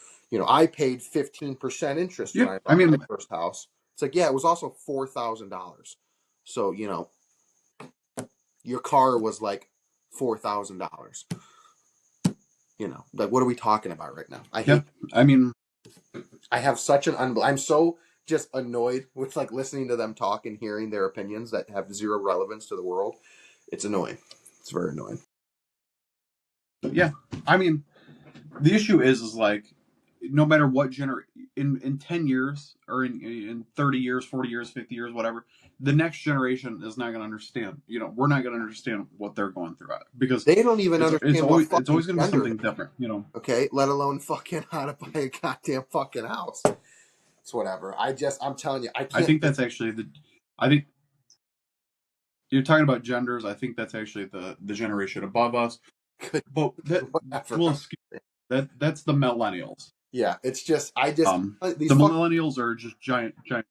Speaker 3: I paid 15% interest when
Speaker 2: Yeah,
Speaker 3: I
Speaker 2: I
Speaker 3: bought my
Speaker 2: mean,
Speaker 3: first house. It's like, yeah, it was also $4,000. So, you know, your car was like $4,000. You know, like what are we talking about right now? I
Speaker 2: yeah,
Speaker 3: hate.
Speaker 2: I mean,
Speaker 3: I have such an I'm so just annoyed with like listening to them talk and hearing their opinions that have zero relevance to the world. It's annoying. It's very annoying.
Speaker 2: yeah, I mean, the issue is like, no matter what in 10 years or in 30 years, 40 years, 50 years, whatever, the next generation is not going to understand. You know, we're not going to understand what they're going through because
Speaker 3: They don't even understand what
Speaker 2: it's
Speaker 3: fucking
Speaker 2: always going to be
Speaker 3: gender
Speaker 2: something
Speaker 3: they are.
Speaker 2: different. You know,
Speaker 3: Okay, let alone fucking how to buy a goddamn fucking house. It's whatever. I'm telling you, I
Speaker 2: I
Speaker 3: can't.
Speaker 2: think that's actually the. I think you're talking about genders. I think that's actually the generation above us. But that
Speaker 3: Whatever.
Speaker 2: will that's the millennials.
Speaker 3: Yeah, it's just I just these
Speaker 2: The
Speaker 3: fuck
Speaker 2: millennials are just giant children.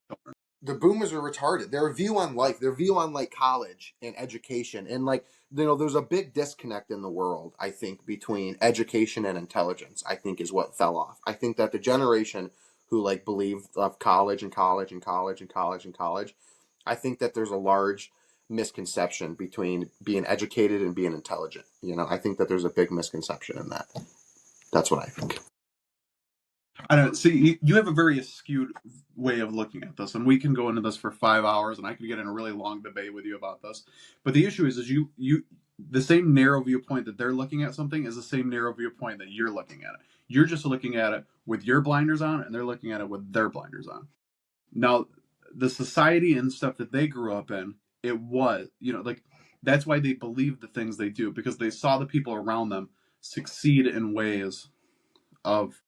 Speaker 3: the boomers are retarded. Their view on life, their view on like college and education, and like you know, there's a big disconnect in the world. I think between education and intelligence. I think is what fell off. I think that the generation who like believe of college and college and college and college and college, I think that there's a large misconception between being educated and being intelligent. You know, I think that there's a big misconception in that. That's what I think.
Speaker 2: I don't see you have a very skewed way of looking at this, and we can go into this for 5 hours, and I could get in a really long debate with you about this. But the issue is you the same narrow viewpoint that they're looking at something is the same narrow viewpoint that you're looking at it. You're just looking at it with your blinders on, and they're looking at it with their blinders on. Now, the society and stuff that they grew up in, it was like that's why they believe the things they do because they saw the people around them succeed in ways of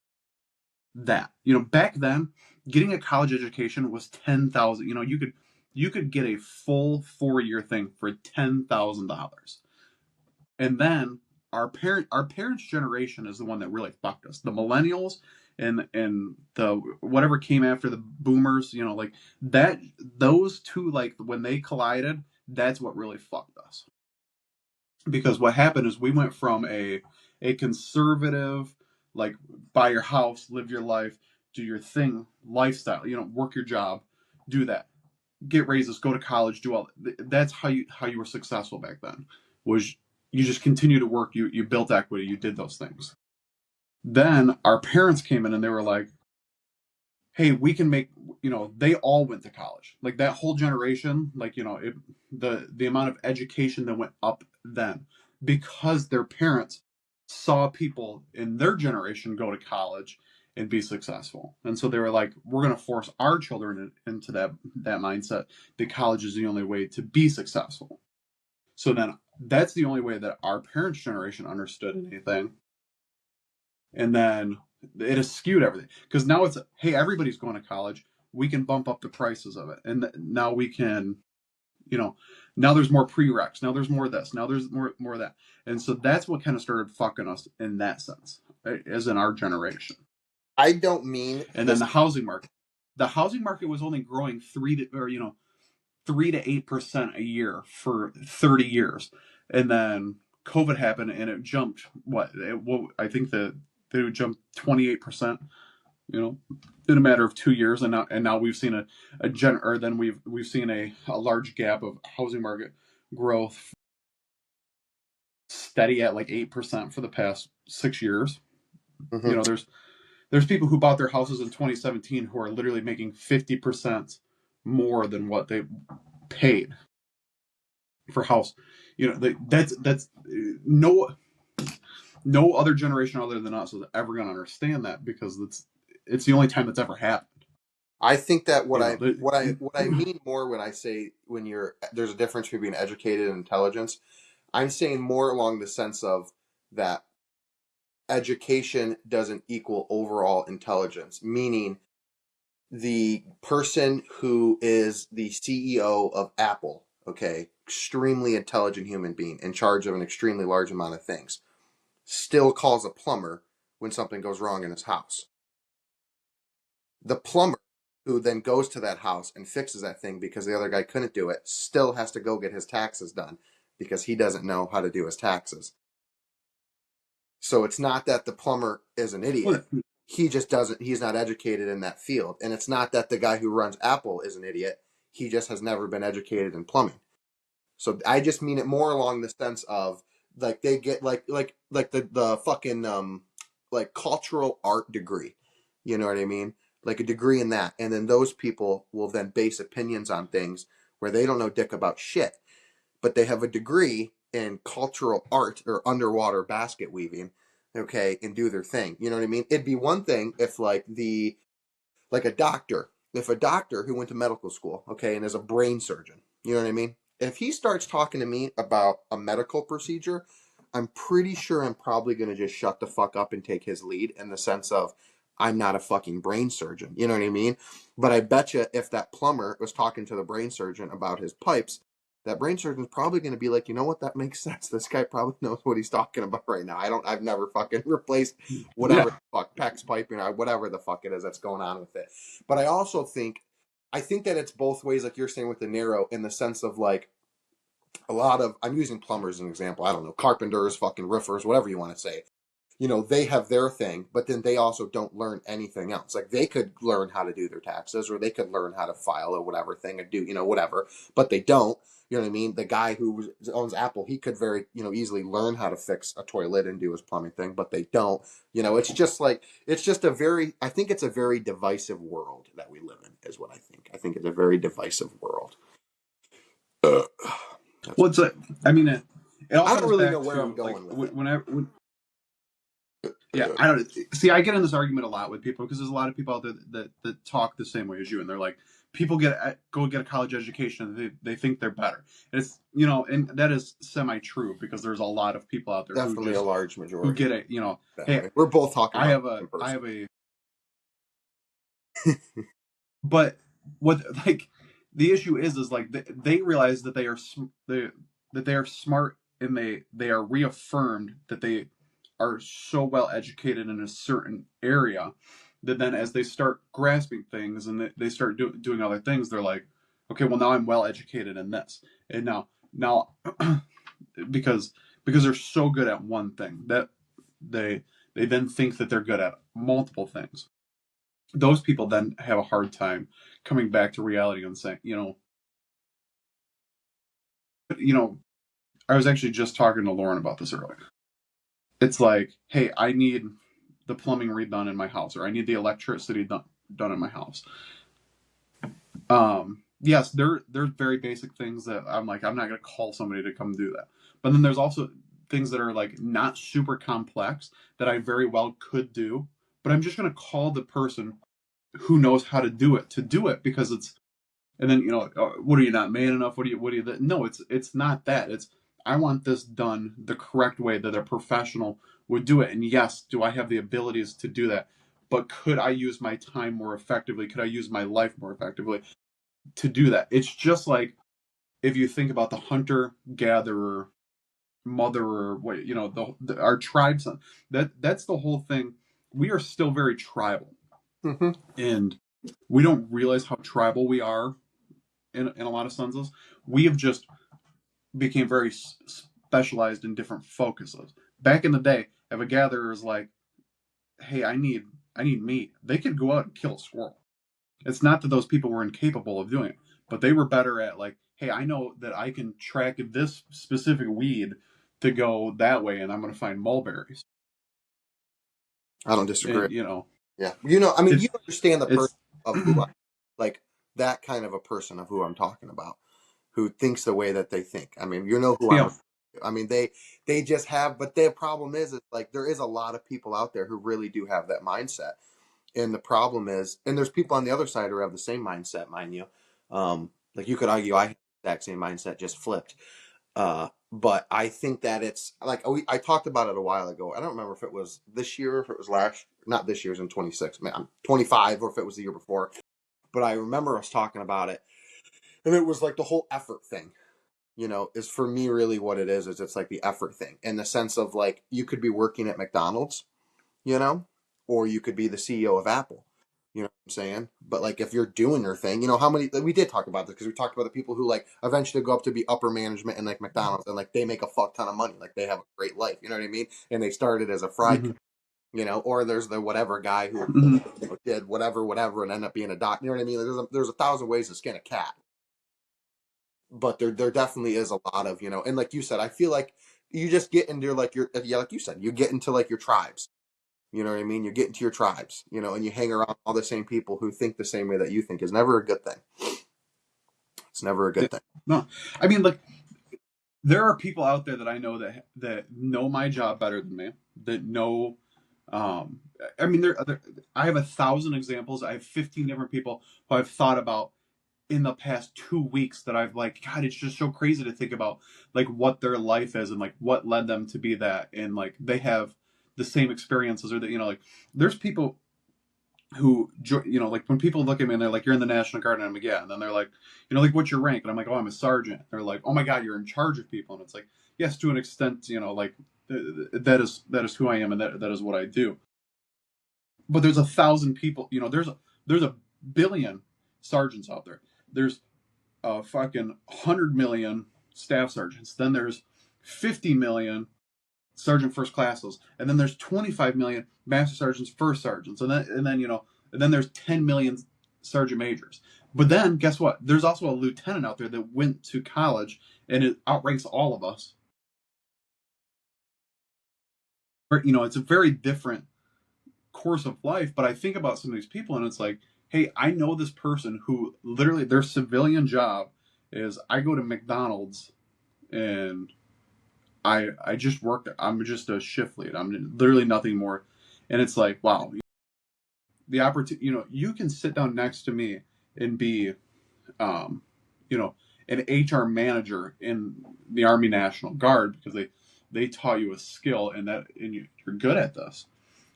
Speaker 2: that. Back then, getting a college education was 10,000. You could get a full 4-year thing for $10,000. And then our parents' generation is the one that really fucked us. The millennials and the whatever came after the boomers, like that those two, like when they collided, that's what really fucked us. Because what happened is we went from a conservative, like, buy your house, live your life, do your thing lifestyle, work your job, do that, get raises, go to college, do all. That's how you were successful back then. Was you just continue to work, you built equity, you did those things. Then our parents came in and they were like, hey, we can make, they all went to college. Like that whole generation, like, the amount of education that went up then because their parents saw people in their generation go to college and be successful. And so they were like, we're going to force our children into that mindset that college is the only way to be successful. So then that's the only way that our parents' generation understood anything. And then it has skewed everything because now it's, hey, everybody's going to college, we can bump up the prices of it, and now we can, now there's more prereqs, now there's more of this, now there's more of that. And so that's what kind of started fucking us in that sense, as in our generation.
Speaker 3: I don't mean
Speaker 2: And then
Speaker 3: this.
Speaker 2: the housing market was only growing 3 to 8% a year for 30 years. And then COVID happened and it jumped, I think they jumped 28%. in a matter of 2 years, and now we've seen we've seen a large gap of housing market growth steady at like 8% for the past 6 years.
Speaker 3: Mm-hmm.
Speaker 2: There's people who bought their houses in 2017 who are literally making 50% more than what they paid for house. That's no other generation other than us is ever going to understand that, because it's the only time that's ever happened.
Speaker 3: I think that
Speaker 2: You know,
Speaker 3: what I mean more when I say there's a difference between educated and intelligence. I'm saying more along the sense of that education doesn't equal overall intelligence, meaning the person who is the CEO of Apple, okay, extremely intelligent human being in charge of an extremely large amount of things, still calls a plumber when something goes wrong in his house. The plumber who then goes to that house and fixes that thing because the other guy couldn't do it still has to go get his taxes done because he doesn't know how to do his taxes. So it's not that the plumber is an idiot. He just doesn't, he's not educated in that field. And it's not that the guy who runs Apple is an idiot. He just has never been educated in plumbing. So I just mean it more along the sense of like they get like the fucking like cultural art degree. You know what I mean? Like a degree in that. And then those people will then base opinions on things where they don't know dick about shit. But they have a degree in cultural art or underwater basket weaving, okay, and do their thing. You know what I mean? It'd be one thing if like a doctor, if a doctor who went to medical school, okay, and is a brain surgeon, you know what I mean? If he starts talking to me about a medical procedure, I'm pretty sure I'm probably going to just shut the fuck up and take his lead in the sense of I'm not a fucking brain surgeon. You know what I mean? But I bet you if that plumber was talking to the brain surgeon about his pipes, that brain surgeon's probably going to be like, you know what, that makes sense. This guy probably knows what he's talking about right now. I've never fucking replaced whatever the fuck, PEX piping or whatever the fuck it is that's going on with it. But I think that it's both ways, like you're saying with the narrow, in the sense of like a lot of, I'm using plumbers as an example. I don't know, carpenters, fucking roofers, whatever you want to say. You know, they have their thing, but then they also don't learn anything else. Like they could learn how to do their taxes or they could learn how to file or whatever thing and do, whatever, but they don't. You know what I mean? The guy who owns Apple, he could very, easily learn how to fix a toilet and do his plumbing thing, but they don't. It's just like, I think it's a very divisive world that we live in, is what I think. I think it's a very divisive world.
Speaker 2: Well, I mean, it all
Speaker 3: I don't
Speaker 2: comes
Speaker 3: really
Speaker 2: back
Speaker 3: know where
Speaker 2: to
Speaker 3: I'm going
Speaker 2: like
Speaker 3: with
Speaker 2: yeah, I don't see. I get in this argument a lot with people because there's a lot of people out there that talk the same way as you, and they're like, people go get a college education, and they think they're better. And it's and that is semi true because there's a lot of people out there
Speaker 3: definitely a large majority
Speaker 2: who get it. Hey,
Speaker 3: we're both talking
Speaker 2: I
Speaker 3: about
Speaker 2: have a but what like the issue is like they realize that they are smart, and they are reaffirmed that they are so well educated in a certain area that then as they start grasping things and they start doing other things, they're like, okay, well now I'm well educated in this, and now because they're so good at one thing that they then think that they're good at multiple things. Those people then have a hard time coming back to reality and saying, I was actually just talking to Lauren about this earlier. It's like, hey, I need the plumbing redone in my house, or I need the electricity done in my house. Yes, there's very basic things that I'm like, I'm not gonna call somebody to come do that. But then there's also things that are like not super complex that I very well could do, but I'm just gonna call the person who knows how to do it because it's. And then what are you, not man enough? What do you? No, it's not that. It's, I want this done the correct way that a professional would do it. And yes, do I have the abilities to do that? But could I use my time more effectively? Could I use my life more effectively to do that? It's just like if you think about the hunter gatherer mother, what our tribes. That's the whole thing. We are still very tribal,
Speaker 3: Mm-hmm.
Speaker 2: and we don't realize how tribal we are in a lot of senses. We have just became very specialized in different focuses. Back in the day, if a gatherer is like, "Hey, I need I need meat. They could go out and kill a squirrel. It's not that those people were incapable of doing it, but they were better at like, hey, I know that I can track this specific weed to go that way, and I'm going to find mulberries.
Speaker 3: I don't disagree.
Speaker 2: And
Speaker 3: Yeah, you know, I mean,
Speaker 2: it's
Speaker 3: you understand the person
Speaker 2: it's
Speaker 3: of who I like that kind of a person of who I'm talking about, who thinks the way that they think. I mean, you know who I'm.
Speaker 2: yeah
Speaker 3: I mean, they just have, but their problem is like there is a lot of people out there who really do have that mindset, and the problem is, and there's people on the other side who have the same mindset, mind you. Like you could argue I have the exact same mindset, just flipped. But I think that it's like I talked about it a while ago. I don't remember if it was this year, or if it was last, not this year's in 26, man, I'm 25, or if it was the year before. But I remember us talking about it, and it was like the whole effort thing. Is for me really what it is it's like the effort thing in the sense of like you could be working at McDonald's, you know, or you could be the CEO of Apple. You know what I'm saying? But like if you're doing your thing, how many we did talk about this because we talked about the people who like eventually go up to be upper management in like McDonald's and like they make a fuck ton of money, like they have a great life. You know what I mean? And they started as a fry
Speaker 2: hmm
Speaker 3: cook, or there's the whatever guy who
Speaker 2: hmm
Speaker 3: did whatever and end up being a doc. You know what I mean? Like, there's a thousand ways to skin a cat, but there definitely is a lot of and like you said, I feel like you just get into like your yeah, like you said, you get into like your tribes. You know what I mean? You get into your tribes, and you hang around all the same people who think the same way that you think is never a good thing. It's never a good thing.
Speaker 2: no, I mean like there are people out there that I know that know my job better than me, that know. Um, I mean, I have 1,000 examples. I have 15 different people who I've thought about in the past 2 weeks that I've like, God, it's just so crazy to think about like what their life is and like what led them to be that, and like they have the same experiences or that like there's people who like when people look at me and they're like, you're in the National Guard, and I'm like, yeah, and then they're like, like, what's your rank? And I'm like, oh, I'm a sergeant. They're like, oh my God, you're in charge of people. And it's like, yes, to an extent, like that is who I am, and that is what I do. But there's 1,000 people, there's a billion sergeants out there. There's a fucking 100 million staff sergeants. Then there's 50 million sergeant first classes, and then there's 25 million master sergeants first sergeants, and then there's 10 million sergeant majors. But then guess what? There's also a lieutenant out there that went to college and it outranks all of us. It's a very different course of life. But I think about some of these people, and it's like, hey, I know this person who literally their civilian job is I go to McDonald's and I just work. I'm just a shift lead. I'm literally nothing more. And it's like, wow, the opportunity. You can sit down next to me and be, um, an HR manager in the Army National Guard because they taught you a skill and you're good at this.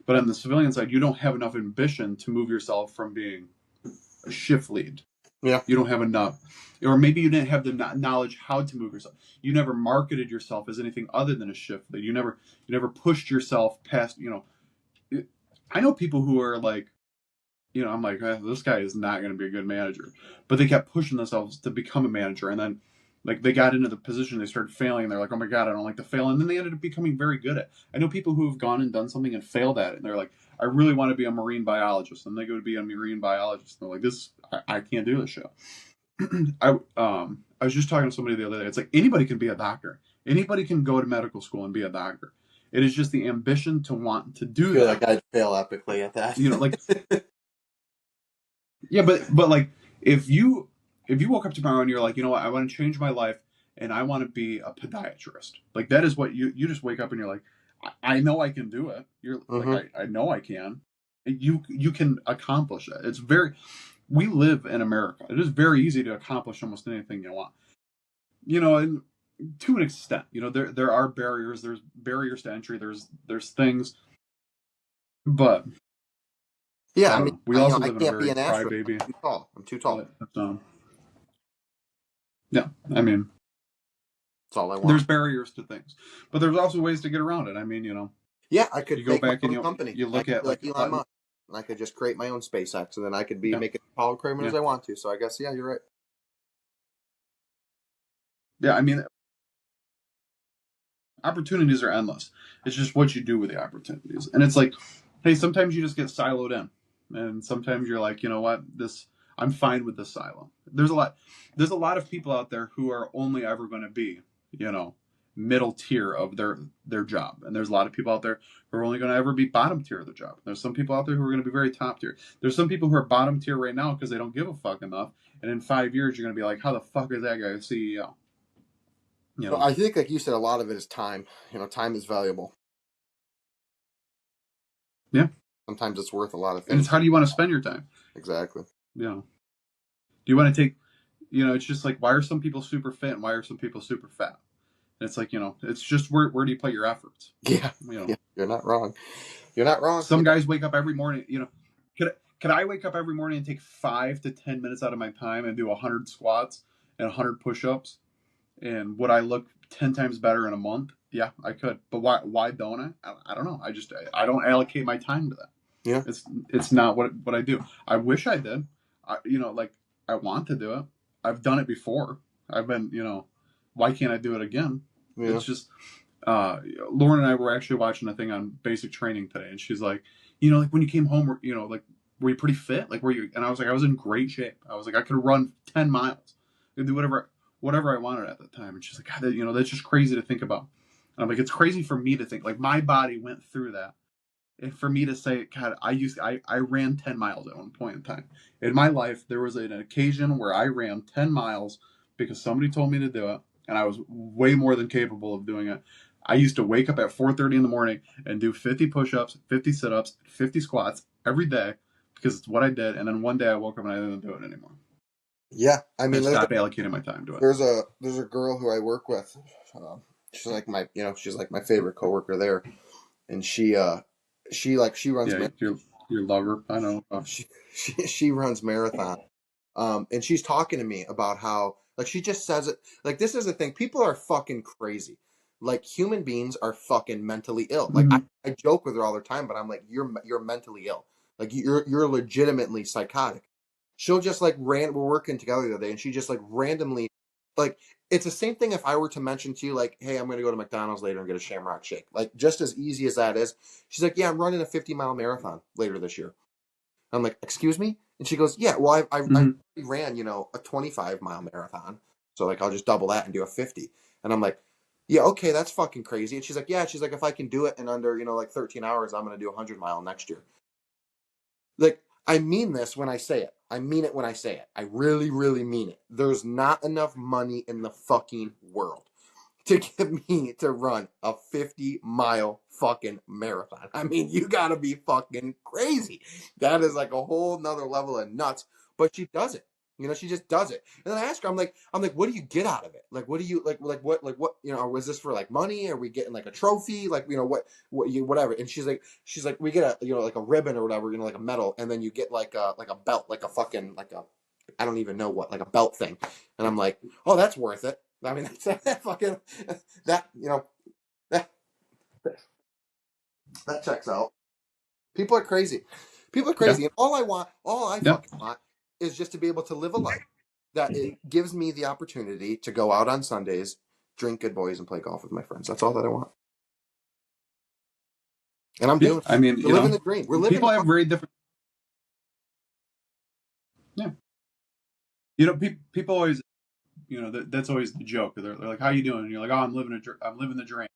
Speaker 2: But on the civilian side, you don't have enough ambition to move yourself from being a shift lead.
Speaker 3: Yeah.
Speaker 2: You don't have enough, or maybe you didn't have the knowledge how to move yourself. You never marketed yourself as anything other than a shift lead. You never pushed yourself past. I know people who are like, I'm like, this guy is not going to be a good manager, but they kept pushing themselves to become a manager, and then like they got into the position, they started failing. They're like, oh my God, I don't like to fail, and then they ended up becoming very good at. I know people who have gone and done something and failed at it, and they're like, I really want to be a marine biologist, and they go to be a marine biologist, and they're like, I can't do this shit. I was just talking to somebody the other day. It's like anybody can be a doctor. Anybody can go to medical school and be a doctor. It is just the ambition to want to
Speaker 3: I
Speaker 2: do
Speaker 3: feel
Speaker 2: that.
Speaker 3: like I'd fail epically at that.
Speaker 2: Like yeah, but like if you woke up tomorrow and you're like, you know what, I want to change my life and I want to be a podiatrist. Like that is what you just wake up and you're like, I know I can do it. You're like,
Speaker 3: Mm-hmm.
Speaker 2: I know I can. You can accomplish it. We live in America. It is very easy to accomplish almost anything you want. And to an extent, there are barriers. There's barriers to entry. There's things, but
Speaker 3: Yeah,
Speaker 2: I
Speaker 3: I
Speaker 2: don't
Speaker 3: mean,
Speaker 2: know. We also
Speaker 3: I
Speaker 2: live in a
Speaker 3: can't be
Speaker 2: very
Speaker 3: an astronaut.
Speaker 2: crybaby.
Speaker 3: I'm too tall. I'm too tall.
Speaker 2: Yeah, I mean,
Speaker 3: That's all I
Speaker 2: there's
Speaker 3: want.
Speaker 2: barriers to things, but there's also ways to get around it. I mean,
Speaker 3: Yeah, I
Speaker 2: you
Speaker 3: could
Speaker 2: go
Speaker 3: make my
Speaker 2: back and
Speaker 3: own
Speaker 2: you
Speaker 3: company.
Speaker 2: you
Speaker 3: I
Speaker 2: look
Speaker 3: could
Speaker 2: at
Speaker 3: be like
Speaker 2: like
Speaker 3: Elon Musk, and I could just create my own SpaceX, and then I could be
Speaker 2: yeah,
Speaker 3: making all criminals
Speaker 2: yeah,
Speaker 3: I want to. So I guess, yeah, you're right.
Speaker 2: yeah. I mean, opportunities are endless. It's just what you do with the opportunities, and it's like hey, sometimes you just get siloed in, and sometimes you're like, you know what, this I'm fine with this silo. There's a lot of people out there who are only ever going to be, you know, middle tier of their job, and there's a lot of people out there who are only going to ever be bottom tier of their job. There's some people out there who are going to be very top tier. There's some people who are bottom tier right now because they don't give a fuck enough, and in 5 years you're going to be like, how the fuck is that guy a CEO? You
Speaker 3: Well,
Speaker 2: know?
Speaker 3: I think, like you said, a lot of it is time. You know, time is valuable.
Speaker 2: Yeah,
Speaker 3: Sometimes it's worth a lot of
Speaker 2: and it's
Speaker 3: things.
Speaker 2: how do you want to spend your time?
Speaker 3: Exactly.
Speaker 2: You know, do you want to take, you know, it's just like, why are some people super fit and why are some people super fat? And it's like, you know, it's just where do you put your efforts?
Speaker 3: Yeah.
Speaker 2: You know,
Speaker 3: Yeah. You're not wrong. You're not wrong.
Speaker 2: some guys wake up every morning, you know, could I wake up every morning and take 5 to 10 minutes out of my time and do 100 squats and 100 push-ups? And would I look 10 times better in a month? Yeah, I could. But why don't I don't know. I don't allocate my time to that.
Speaker 3: Yeah.
Speaker 2: It's not what I do. I wish I did. You know, like I want to do it. I've done it before. I've been, you know, why can't I do it again?
Speaker 3: Yeah.
Speaker 2: It's just Lauren and I were actually watching a thing on basic training today, and she's like, you know, like when you came home, you know, like were you pretty fit? Like were you? And I was like, I was in great shape. I was like, I could run 10 miles. I could do whatever I wanted at the time. And she's like, God, you know, that's just crazy to think about. And I'm like, it's crazy for me to think. Like my body went through that. And for me to say, God, I ran 10 miles at one point in time in my life. There was an occasion where I ran 10 miles because somebody told me to do it, and I was way more than capable of doing it. I used to wake up at 4:30 in the morning and do 50 push-ups, 50 sit-ups, 50 squats every day because it's what I did. And then one day I woke up and I didn't do it anymore.
Speaker 3: Yeah. I
Speaker 2: I
Speaker 3: mean,
Speaker 2: stopped allocating my time to it.
Speaker 3: there's a girl who I work with. She's like my, you know, she's like my favorite coworker there, and she runs
Speaker 2: Yeah, your lover. I know.
Speaker 3: she runs marathon. And she's talking to me about how, like, she just says it, like, this is the thing, people are fucking crazy. Like, human beings are fucking mentally ill. Like,
Speaker 2: Mhm.
Speaker 3: I joke with her all the time, but I'm like, you're mentally ill. Like, you're legitimately psychotic. She'll just like we're working together the other day, and she just like randomly, like, it's the same thing if I were to mention to you, like, hey, I'm gonna go to McDonald's later and get a Shamrock Shake. Like, just as easy as that is. She's like, yeah, I'm running a 50-mile marathon later this year. I'm like, excuse me? And she goes, yeah, well, I
Speaker 2: Mhm.
Speaker 3: already ran, you know, a 25-mile marathon. So, like, I'll just double that and do a 50. And I'm like, yeah, okay, that's fucking crazy. And she's like, yeah, she's like, if I can do it in under, you know, like 13 hours, I'm going to do a 100-mile next year. Like, I mean this when I say it. I mean it when I say it. I really, really mean it. There's not enough money in the fucking world to get me to run a 50-mile fucking marathon. I mean, you gotta be fucking crazy. That is like a whole nother level of nuts. But she does it. You know, she just does it. And then I ask her, I'm like, what do you get out of it? Like, what do you like, what, you know, was this for like money? Are we getting like a trophy? Like, you know, what you, whatever. And she's like, we get a, you know, like a ribbon or whatever, you know, like a medal. And then you get like a belt, like a fucking, like a, I don't even know what, like a belt thing. And I'm like, oh, that's worth it. I mean, that's that fucking, that, you know, that, that checks out. People are crazy. People are
Speaker 2: Yeah.
Speaker 3: crazy. And all I
Speaker 2: Yeah.
Speaker 3: fucking want is just to be able to live a life that it gives me the opportunity to go out on Sundays, drink good boys, and play golf with my friends. That's all that I want. And I'm
Speaker 2: Yeah.
Speaker 3: doing
Speaker 2: I mean,
Speaker 3: We're
Speaker 2: you
Speaker 3: living
Speaker 2: know,
Speaker 3: the dream. We're living
Speaker 2: people
Speaker 3: the
Speaker 2: have very different. Yeah. You know, people always, you know, that's always the joke. They're like, "How you doing?" And you're like, "Oh, I'm living the dream."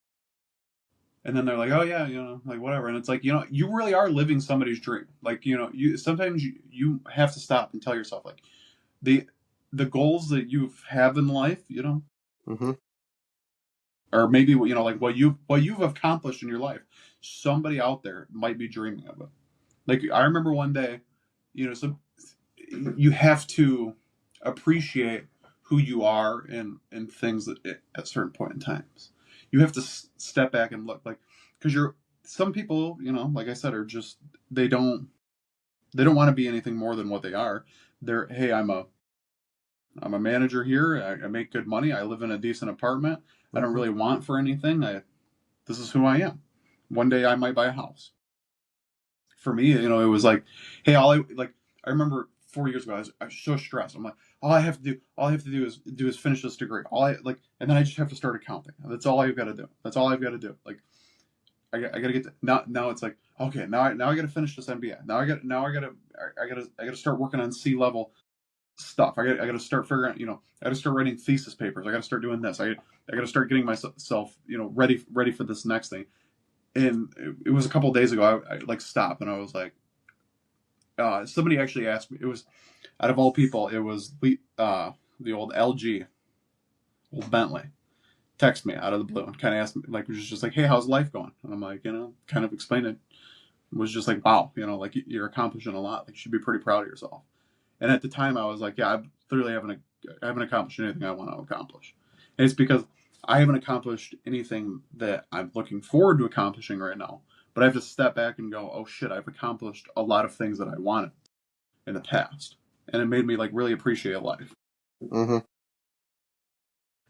Speaker 2: And then they're like, "Oh yeah, you know, like whatever." And it's like, you know, you really are living somebody's dream. Like, you know, you sometimes you have to stop and tell yourself like the the goals that you have in life, you know,
Speaker 3: mm-hmm.
Speaker 2: or maybe you know, like what you've accomplished in your life. Somebody out there might be dreaming of it. Like I remember one day, you know, you have to appreciate who you are and things that at certain point in times. You have to step back and look like because you're some people, you know, like I said, are just they don't they don't want to be anything more than what they are. They're hey, I'm a manager here. I make good money. I live in a decent apartment. I don't
Speaker 3: Mm-hmm.
Speaker 2: really want for anything. This is who I am. One day I might buy a house. For me, you know, it was like, hey, I remember 4 years ago, I was so stressed. I'm like, all I have to do is finish this degree. And then I just have to start accounting. That's all I've got to do. That's all I've got to do. Like, I gotta get now. It's like, okay, now I gotta finish this MBA. I gotta start working on C-level stuff. I gotta start figuring out, I gotta start writing thesis papers. I gotta start doing this. I gotta start getting myself, ready for this next thing. And it was a couple of days ago. I like stopped and I was like, somebody actually asked me. It was out of all people, it was the old LG, old Bentley. Text me out of the blue and kind of asked me, like, was just like, hey, how's life going? And I'm like, kind of explained it. Was just like, wow, like you're accomplishing a lot. Like, you should be pretty proud of yourself. And at the time, I was like, yeah, I clearly haven't accomplished anything I want to accomplish. And it's because I haven't accomplished anything that I'm looking forward to accomplishing right now. But I have to step back and go, oh shit, I've accomplished a lot of things that I wanted in the past, and it made me like really appreciate life.
Speaker 3: Mm-hmm.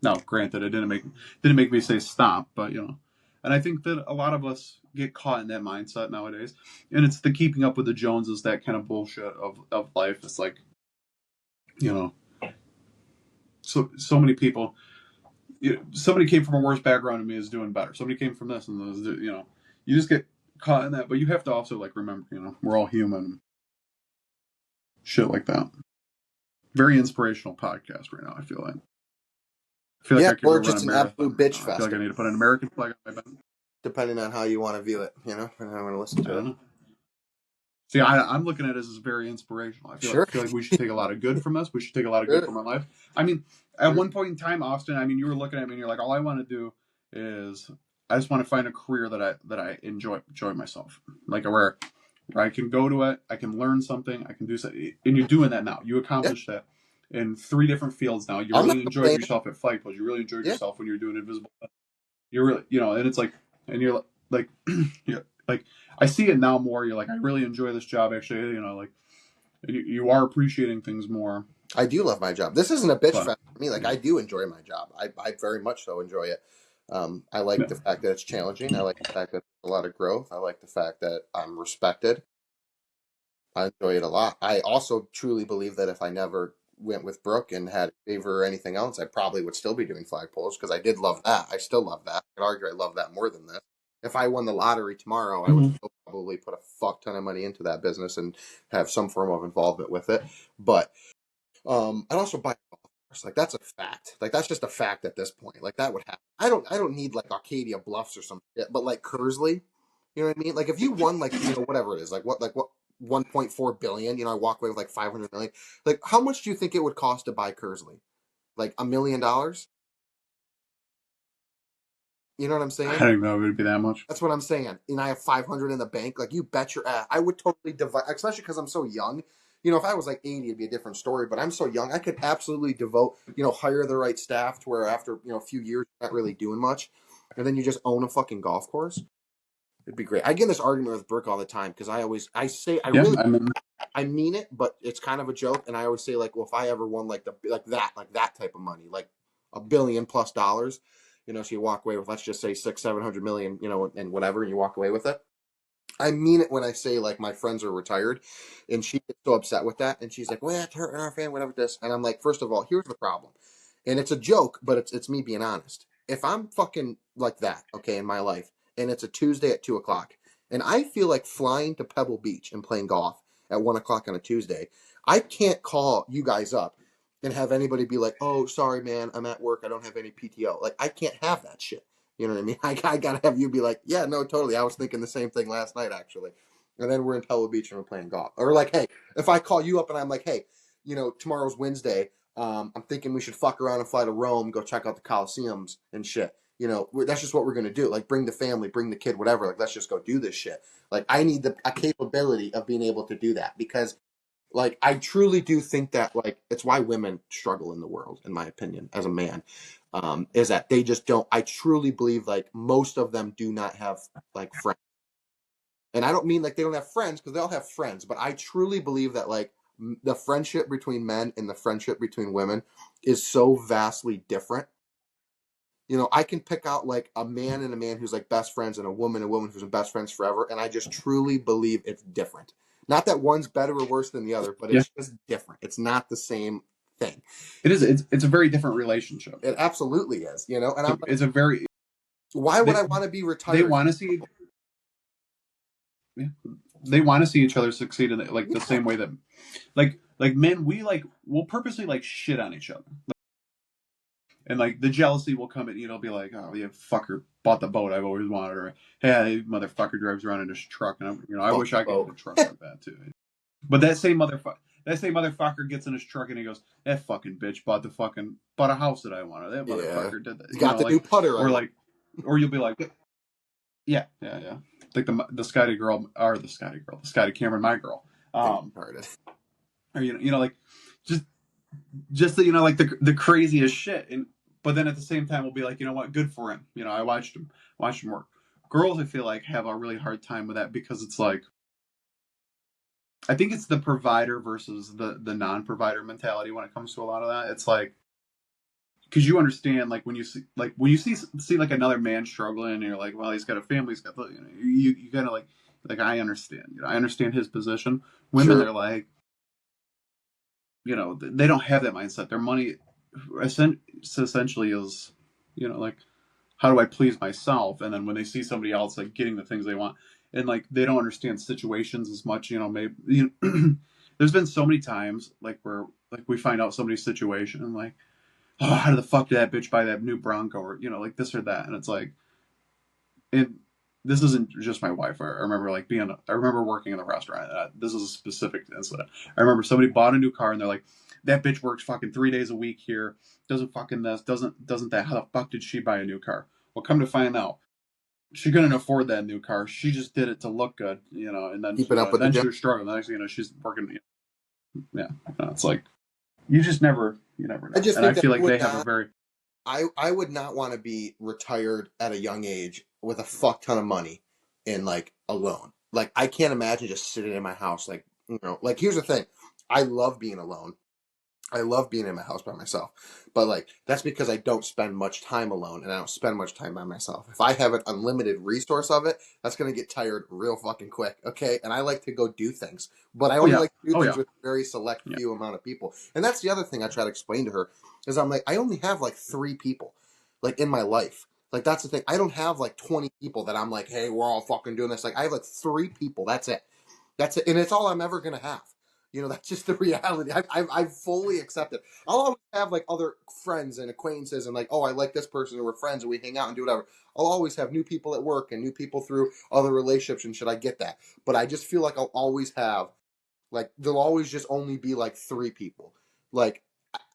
Speaker 2: Now, granted, it didn't make me say stop, but and I think that a lot of us get caught in that mindset nowadays, and it's the keeping up with the Joneses, that kind of bullshit of life. It's like, so many people. Somebody came from a worse background than me is doing better. Somebody came from this and those, you just get caught in that. But you have to also like remember, we're all human. Shit like that. Very inspirational podcast right now. I feel like
Speaker 3: Yeah,
Speaker 2: I could
Speaker 3: or
Speaker 2: go run
Speaker 3: just
Speaker 2: a
Speaker 3: an
Speaker 2: marathon.
Speaker 3: absolute bitch
Speaker 2: I
Speaker 3: fest.
Speaker 2: feel like I need to put an American flag on my back.
Speaker 3: Depending on how you want to view it, and how I want to listen to it.
Speaker 2: See, I'm looking at it as very inspirational. I feel like we should take a lot of good from this. We should take a lot of good from our life. I mean, at one point in time, Austin, I mean, you were looking at me and you're like, all I want to do is I just want to find a career that I enjoy myself, like where I can go to it, I can learn something, I can do something, and you're doing that now. You accomplished that in 3 different fields now. You really enjoyed yourself at flagpoles. You really enjoyed yourself when you were doing invisible. You're really, and it's like, and you're like, yeah, like I see it now more. You're like, I really enjoy this job. Actually, like you are appreciating things more.
Speaker 3: I do love my job. This isn't a bitch fest for me. Like, I do enjoy my job. I very much so enjoy it. I like the fact that it's challenging. I like the fact that there's a lot of growth. I like the fact that I'm respected. I enjoy it a lot. I also truly believe that if I never went with Brooke and had favor or anything else, I probably would still be doing flagpoles because I did love that. I still love that. I could argue I love that more than this. If I won the lottery tomorrow, I would still probably put a fuck ton of money into that business and have some form of involvement with it. But I'd also buy a golf course. Like, that's a fact. Like, that's just a fact at this point. Like, that would happen. I don't need like Arcadia Bluffs or some shit, but like Kersley, you know what I mean? Like, if you won like, whatever it is, like what 1.4 billion, I walk away with like 500 million. Like, how much do you think it would cost to buy Kersley? Like $1 million? You know what I'm saying?
Speaker 2: I don't even know if it'd be that much.
Speaker 3: That's what I'm saying. And I have 500 in the bank. Like, you bet your ass. I would totally divide, especially because I'm so young. If I was like 80, it'd be a different story. But I'm so young, I could absolutely devote, hire the right staff to where after, a few years, you're not really doing much. And then you just own a fucking golf course. It'd be great. I get in this argument with Brooke all the time because I mean it, but it's kind of a joke. And I always say, like, well, if I ever won like that type of money, like $1 billion plus dollars, so you walk away with, let's just say 600-700 million, and whatever, and you walk away with it. I mean it when I say, like, my friends are retired, and she gets so upset with that, and she's like, well, it's hurting our family, whatever this. And I'm like, first of all, here's the problem. And it's a joke, but it's me being honest. If I'm fucking like that, okay, in my life, and it's a Tuesday at 2:00, and I feel like flying to Pebble Beach and playing golf at 1:00 on a Tuesday, I can't call you guys up and have anybody be like, oh, sorry, man, I'm at work, I don't have any PTO. Like, I can't have that shit. You know what I mean? I gotta have you be like, yeah, no, totally. I was thinking the same thing last night, actually. And then we're in Pebble Beach and we're playing golf. Or like, hey, if I call you up and I'm like, hey, tomorrow's Wednesday, I'm thinking we should fuck around and fly to Rome, go check out the Colosseums and shit. That's just what we're gonna do. Like, bring the family, bring the kid, whatever. Like, let's just go do this shit. Like, I need a capability of being able to do that because, like, I truly do think that, like, it's why women struggle in the world, in my opinion, as a man, is that they just don't. I truly believe, like, most of them do not have, like, friends. And I don't mean like they don't have friends, because they all have friends, but I truly believe that, like, the friendship between men and the friendship between women is so vastly different. I can pick out like a man and a man who's like best friends and a woman who's best friends forever. And I just truly believe it's different. Not that one's better or worse than the other, but it's just different. It's not the same thing.
Speaker 2: It is. It's a very different relationship.
Speaker 3: It absolutely is, And
Speaker 2: it's a very.
Speaker 3: Why would I want to be retired?
Speaker 2: They want to see. they want to see each other succeed in like the same way that like men we'll purposely like shit on each other. And like the jealousy will come in, it'll be like, oh yeah, fucker bought the boat I've always wanted, or hey, motherfucker drives around in his truck, and I wish I could get a truck like that too. But that same motherfucker gets in his truck and he goes, that fucking bitch bought a house that I wanted. That motherfucker did that.
Speaker 3: He got the new putter,
Speaker 2: or you'll be like, yeah. Like the Scotty Cameron, my girl. Or like just that, like the craziest shit. But then at the same time we'll be like, you know what, good for him. I watched him work. Girls, I feel like, have a really hard time with that because it's like, I think it's the provider versus the non-provider mentality when it comes to a lot of that. It's like, because you understand, like when you see like another man struggling, and you're like, well, he's got a family, he's got you kind of like I understand, I understand his position. Women are like, they don't have that mindset. Their money essentially is, like, how do I please myself? And then when they see somebody else like getting the things they want, and like they don't understand situations as much, maybe there's been so many times like where like we find out somebody's situation and like, oh, how the fuck did that bitch buy that new Bronco, or like this or that, and it's like, and this isn't just my wife. I remember I remember working in a restaurant. This is a specific incident. I remember somebody bought a new car and they're like, that bitch works fucking 3 days a week here. Doesn't fucking this. Doesn't that. How the fuck did she buy a new car? Well, come to find out, she couldn't afford that new car. She just did it to look good, and then then she was struggling. The next thing she's working. Yeah, it's like you never know. I feel like they have a very.
Speaker 3: I would not want to be retired at a young age with a fuck ton of money and like alone. Like I can't imagine just sitting in my house. Like, like here's the thing. I love being alone. I love being in my house by myself, but like that's because I don't spend much time alone and I don't spend much time by myself. If I have an unlimited resource of it, that's going to get tired real fucking quick. Okay. And I like to go do things, but I only like to do things with a very select few amount of people. And that's the other thing I try to explain to her is I'm like, I only have like 3 people like in my life. Like that's the thing. I don't have like 20 people that I'm like, hey, we're all fucking doing this. Like I have like 3 people. That's it. And it's all I'm ever going to have. That's just the reality. I've fully accepted. I'll always have like other friends and acquaintances and like, oh, I like this person and we're friends and we hang out and do whatever. I'll always have new people at work and new people through other relationships and should I get that. But I just feel like I'll always have, like, there'll always just only be like 3 people. Like,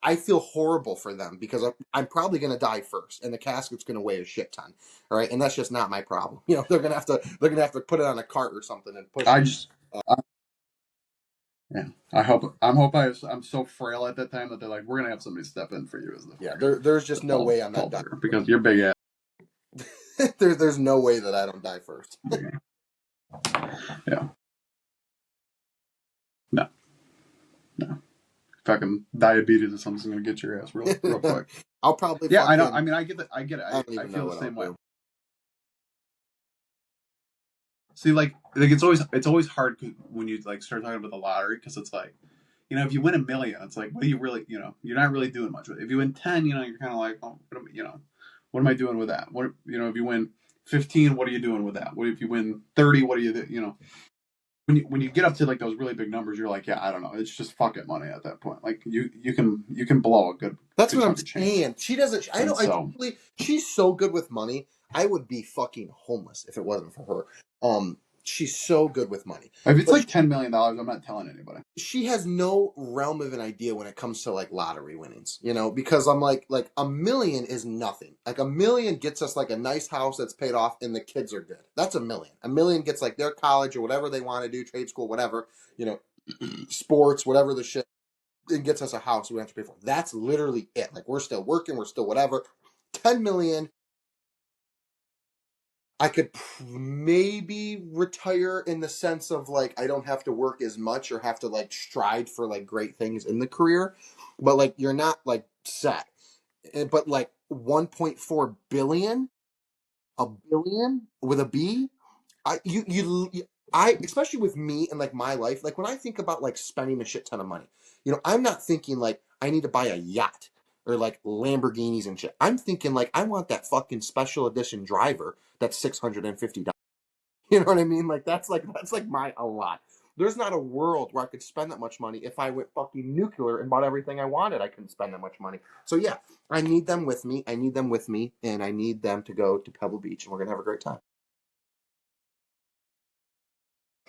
Speaker 3: I feel horrible for them because I'm probably going to die first and the casket's going to weigh a shit ton. All right. And that's just not my problem. They're going to have to put it on a cart or something and push it.
Speaker 2: Yeah, I'm so frail at that time that they're like, we're gonna have somebody step in for you as the
Speaker 3: there's just no way I'm not dying
Speaker 2: because you're big ass.
Speaker 3: there's no way that I don't die first.
Speaker 2: Yeah. No. Fucking diabetes or something's gonna get your ass real quick.
Speaker 3: I'll probably.
Speaker 2: Yeah, I know. I mean, I get it. I feel the same way. See, like it's always hard when you like start talking about the lottery because it's like, if you win $1 million, it's like, what do you really, you're not really doing much with it. If you win 10, you're kind of like, oh, what am I doing with that? What, if you win 15, what are you doing with that? What if you win 30? What are you, when you get up to like those really big numbers, you're like, yeah, I don't know. It's just fuck it money at that point. Like you can blow a good.
Speaker 3: That's what I'm saying. She doesn't. I know. She's so good with money. I would be fucking homeless if it wasn't for her. She's so good with money.
Speaker 2: If it's like $10 million, I'm not telling anybody.
Speaker 3: She has no realm of an idea when it comes to like lottery winnings, because I'm like $1 million is nothing. Like $1 million gets us like a nice house that's paid off and the kids are good. That's $1 million. $1 million gets like their college or whatever they want to do, trade school, whatever, sports, whatever the shit. It gets us a house we have to pay for. That's literally it. Like we're still working, we're still whatever. 10 million. I could maybe retire in the sense of like I don't have to work as much or have to like strive for like great things in the career, but like you're not like set. But like 1.4 billion, a billion with a B, I especially with me and like my life, like when I think about like spending a shit ton of money, I'm not thinking like I need to buy a yacht or like Lamborghinis and shit. I'm thinking like I want that fucking special edition driver that's $650. You know what I mean? Like that's like my a lot. There's not a world where I could spend that much money. If I went fucking nuclear and bought everything I wanted, I couldn't spend that much money. So yeah, I need them with me. I need them with me, and I need them to go to Pebble Beach, and we're gonna have a great time.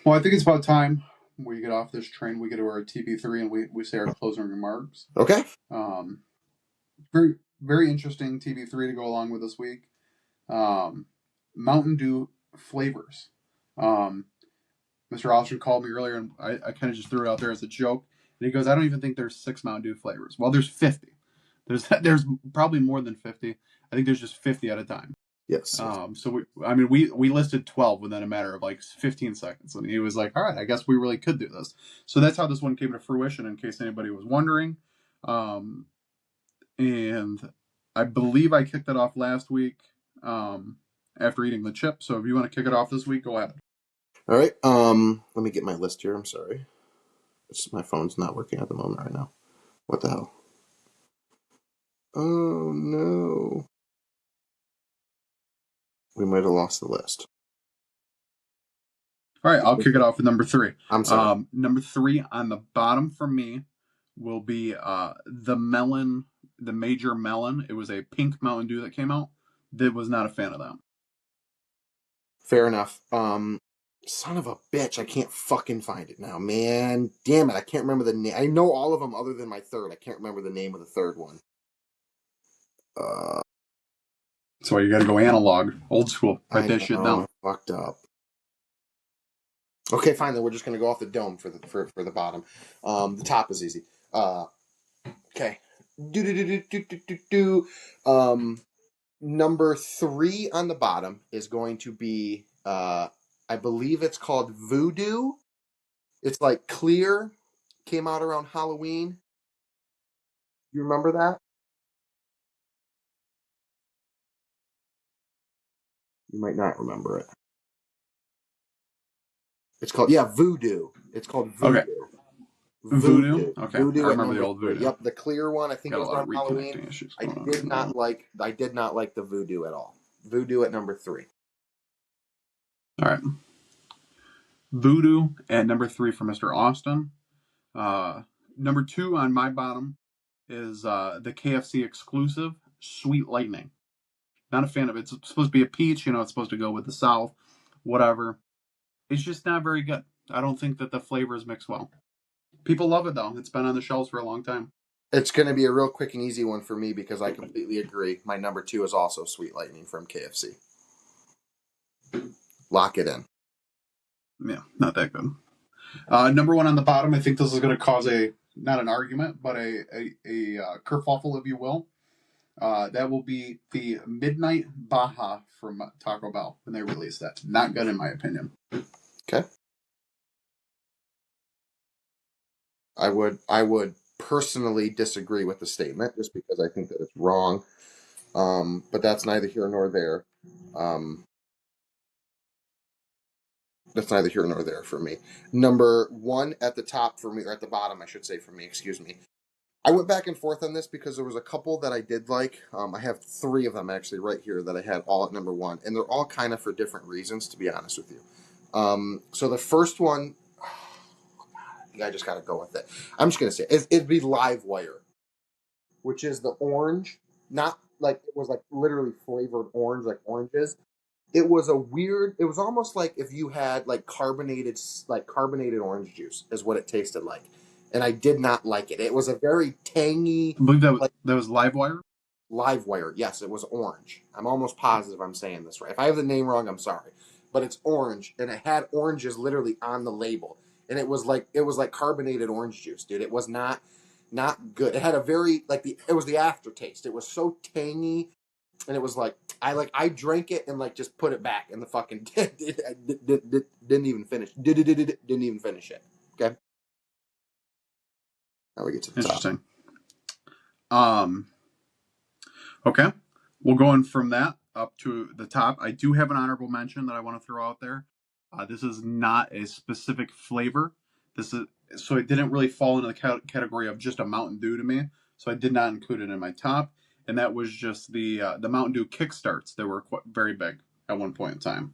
Speaker 2: Well, I think it's about time we get off this train. We get to our TP3 and we say our closing remarks.
Speaker 3: Okay.
Speaker 2: Very very interesting TP3 to go along with this week. Mountain Dew flavors. Mr. Austin called me earlier, and I kind of just threw it out there as a joke. And he goes, "I don't even think there's 6 Mountain Dew flavors." Well, there's 50. There's probably more than 50. I think there's just 50 at a time.
Speaker 3: Yes.
Speaker 2: So we listed 12 within a matter of like 15 seconds, and he was like, "All right, I guess we really could do this." So that's how this one came to fruition. In case anybody was wondering, and I believe I kicked it off last week after eating the chip. So if you want to kick it off this week, go ahead.
Speaker 3: All right. Let me get my list here. I'm sorry. My phone's not working at the moment right now. What the hell? Oh no. We might have lost the list.
Speaker 2: All right, I'll kick it off with number 3.
Speaker 3: I'm sorry.
Speaker 2: Number 3 on the bottom for me will be the melon, the Major Melon. It was a pink Mountain Dew that came out. That was not a fan of that.
Speaker 3: Fair enough. Son of a bitch, I can't fucking find it now, man. Damn it, I can't remember the name. I know all of them other than my third. I can't remember the name of the third one.
Speaker 2: So you got to go analog, old school. Write that shit down.
Speaker 3: I fucked up. Okay, fine. Then we're just gonna go off the dome for the bottom. The top is easy. Okay. Number 3 on the bottom is going to be I believe it's called Voodoo. It's like clear. Came out around Halloween. You remember that? You might not remember it. It's called Voodoo. It's called Voodoo.
Speaker 2: Okay. Voodoo? Okay.
Speaker 3: Voodoo,
Speaker 2: I remember the old Voodoo.
Speaker 3: Yep, the clear one. I think
Speaker 2: Got
Speaker 3: it was around Halloween. I did not like the Voodoo at all. Voodoo at number 3.
Speaker 2: All right. Voodoo at number 3 for Mr. Austin. Number 2 on my bottom is the KFC exclusive Sweet Lightning. Not a fan of it. It's supposed to be a peach, it's supposed to go with the South, whatever. It's just not very good. I don't think that the flavors mix well. People love it, though. It's been on the shelves for a long time.
Speaker 3: It's going to be a real quick and easy one for me because I completely agree. My number 2 is also Sweet Lightning from KFC. Lock it in.
Speaker 2: Yeah, not that good. Number 1 on the bottom, I think this is going to cause not an argument, but a kerfuffle, if you will. That will be the Midnight Baja from Taco Bell when they released that. Not good in my opinion.
Speaker 3: Okay. I would personally disagree with the statement just because I think that it's wrong. But that's neither here nor there. That's neither here nor there for me. Number 1 at the top for me, or at the bottom, I should say for me, excuse me. I went back and forth on this because there was a couple that I did like. I have 3 of them actually right here that I had all at number 1, and they're all kind of for different reasons, to be honest with you. So the first one, I just got to go with it. I'm just going to say it'd be Live Wire, which is the orange, not like it was like literally flavored orange, like oranges. It was it was almost like if you had like carbonated orange juice is what it tasted like. And I did not like it. It was a very tangy.
Speaker 2: I believe that was Live Wire?
Speaker 3: Live Wire, yes, it was orange. I'm almost positive I'm saying this right. If I have the name wrong, I'm sorry. But it's orange, and it had oranges literally on the label. And it was like carbonated orange juice, dude. It was not good. It had a very it was the aftertaste. It was so tangy, and it was like I drank it and like just put it back in the fucking didn't even finish. Didn't even finish it. Okay. Now we get to the
Speaker 2: Interesting.
Speaker 3: top.
Speaker 2: Okay. Well, going from that up to the top, I do have an honorable mention that I want to throw out there. This is not a specific flavor. So it didn't really fall into the category of just a Mountain Dew to me. So I did not include it in my top, and that was just the Mountain Dew Kickstarts that were very big at one point in time.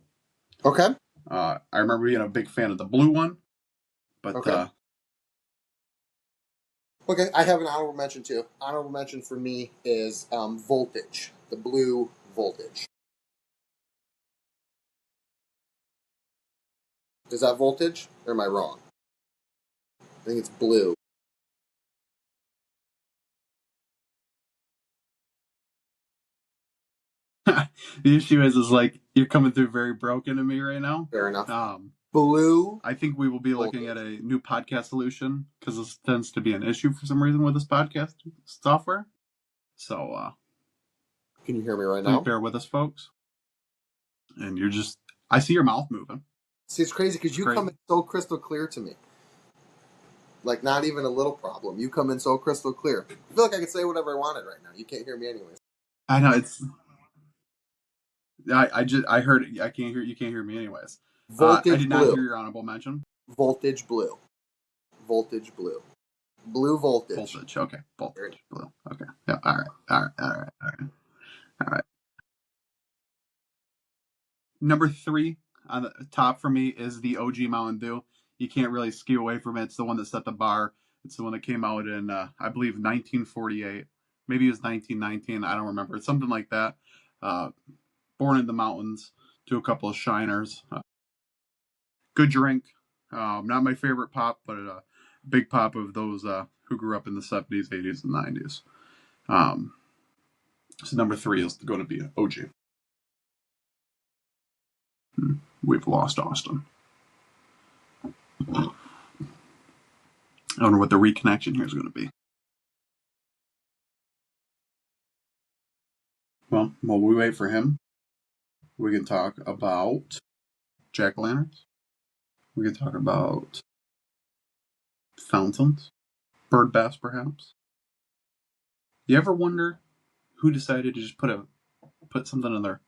Speaker 3: Okay.
Speaker 2: I remember being a big fan of the blue one, but
Speaker 3: Okay. Okay, I have an honorable mention too. Honorable mention for me is Voltage, the blue Voltage. Is that Voltage, or am I wrong? I think it's blue.
Speaker 2: the issue is like you're coming through very broken to me right now.
Speaker 3: Fair enough. Blue
Speaker 2: I think we will be looking at
Speaker 3: Voltage.
Speaker 2: a new podcast solution because this tends to be an issue for some reason with this podcast software. So
Speaker 3: Can you hear me right
Speaker 2: please
Speaker 3: now?
Speaker 2: bear with us, folks. And I see your mouth moving.
Speaker 3: See, it's crazy because you come in so crystal clear to me. Like, not even a little problem. You come in so crystal clear. I feel like I could say whatever I wanted right now. You can't hear me anyways.
Speaker 2: I know it's. I heard it. I can't hear you. Can't hear me anyways. I
Speaker 3: Voltage
Speaker 2: did not
Speaker 3: blue.
Speaker 2: hear your honorable mention.
Speaker 3: Voltage blue. Voltage blue. Blue voltage.
Speaker 2: Voltage. Okay. Voltage blue. Okay. Yeah. All right. All right. All right. All right. All right. Number 3 on the top for me is the OG Mountain Dew. You can't really skew away from it. It's the one that set the bar. It's the one that came out in, I believe, 1948. Maybe it was 1919. I don't remember. It's something like that. Born in the mountains. Do a couple of shiners. Good drink. Not my favorite pop, but a big pop of those who grew up in the 70s, 80s, and 90s. So number 3 is going to be OG. We've lost Austin. I wonder what the reconnection here is going to be. Well, while we wait for him, we can talk about jack-o'-lanterns. We can talk about fountains, bird baths, perhaps. You ever wonder who decided to just put something in the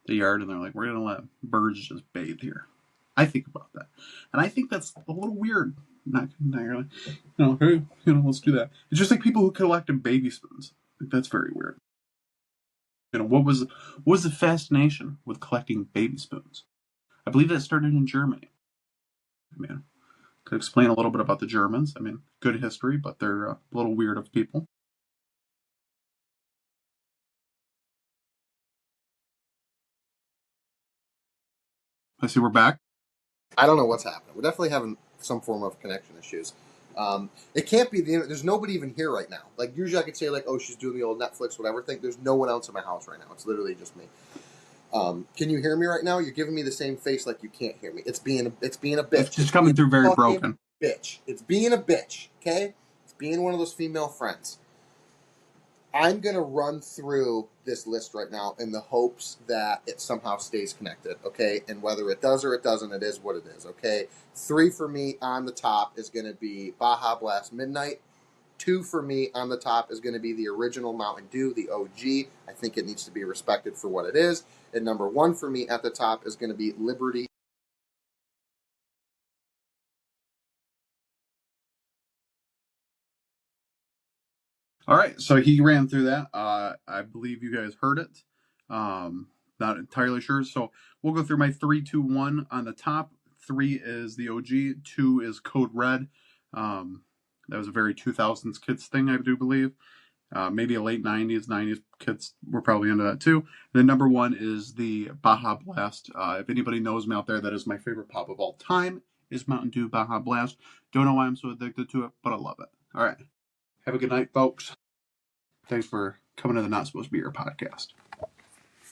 Speaker 2: yard and they're like, we're going to let birds just bathe here? I think about that, and I think that's a little weird. Not really, hey, let's do that. It's just like people who collected baby spoons. Like, that's very weird. What was the fascination with collecting baby spoons? I believe that started in Germany. I mean, could explain a little bit about the Germans. I mean, good history, but they're a little weird of people. I see we're back.
Speaker 3: I don't know what's happening. We're definitely having some form of connection issues. It can't be the. There's nobody even here right now. Like, usually I could say, like, oh, she's doing the old Netflix whatever thing. There's no one else in my house right now. It's literally just me. Can you hear me right now? You're giving me the same face like you can't hear me. It's being a bitch.
Speaker 2: It's just coming through very broken.
Speaker 3: Bitch. It's being a bitch. Okay. It's being one of those female friends. I'm going to run through this list right now in the hopes that it somehow stays connected, okay? And whether it does or it doesn't, it is what it is, okay? 3 for me on the top is going to be Baja Blast Midnight. 2 for me on the top is going to be the original Mountain Dew, the OG. I think it needs to be respected for what it is. And number 1 for me at the top is going to be Liberty.
Speaker 2: All right, so he ran through that. I believe you guys heard it. Not entirely sure. So we'll go through my 3, 2, 1 on the top. 3 is the OG. 2 is Code Red. That was a very 2000s kids thing, I do believe. Maybe a late 90s kids were probably into that too. And then number 1 is the Baja Blast. If anybody knows me out there, that is my favorite pop of all time, is Mountain Dew Baja Blast. Don't know why I'm so addicted to it, but I love it. All right. Have a good night, folks. Thanks for coming to the Not Supposed to Be Your podcast.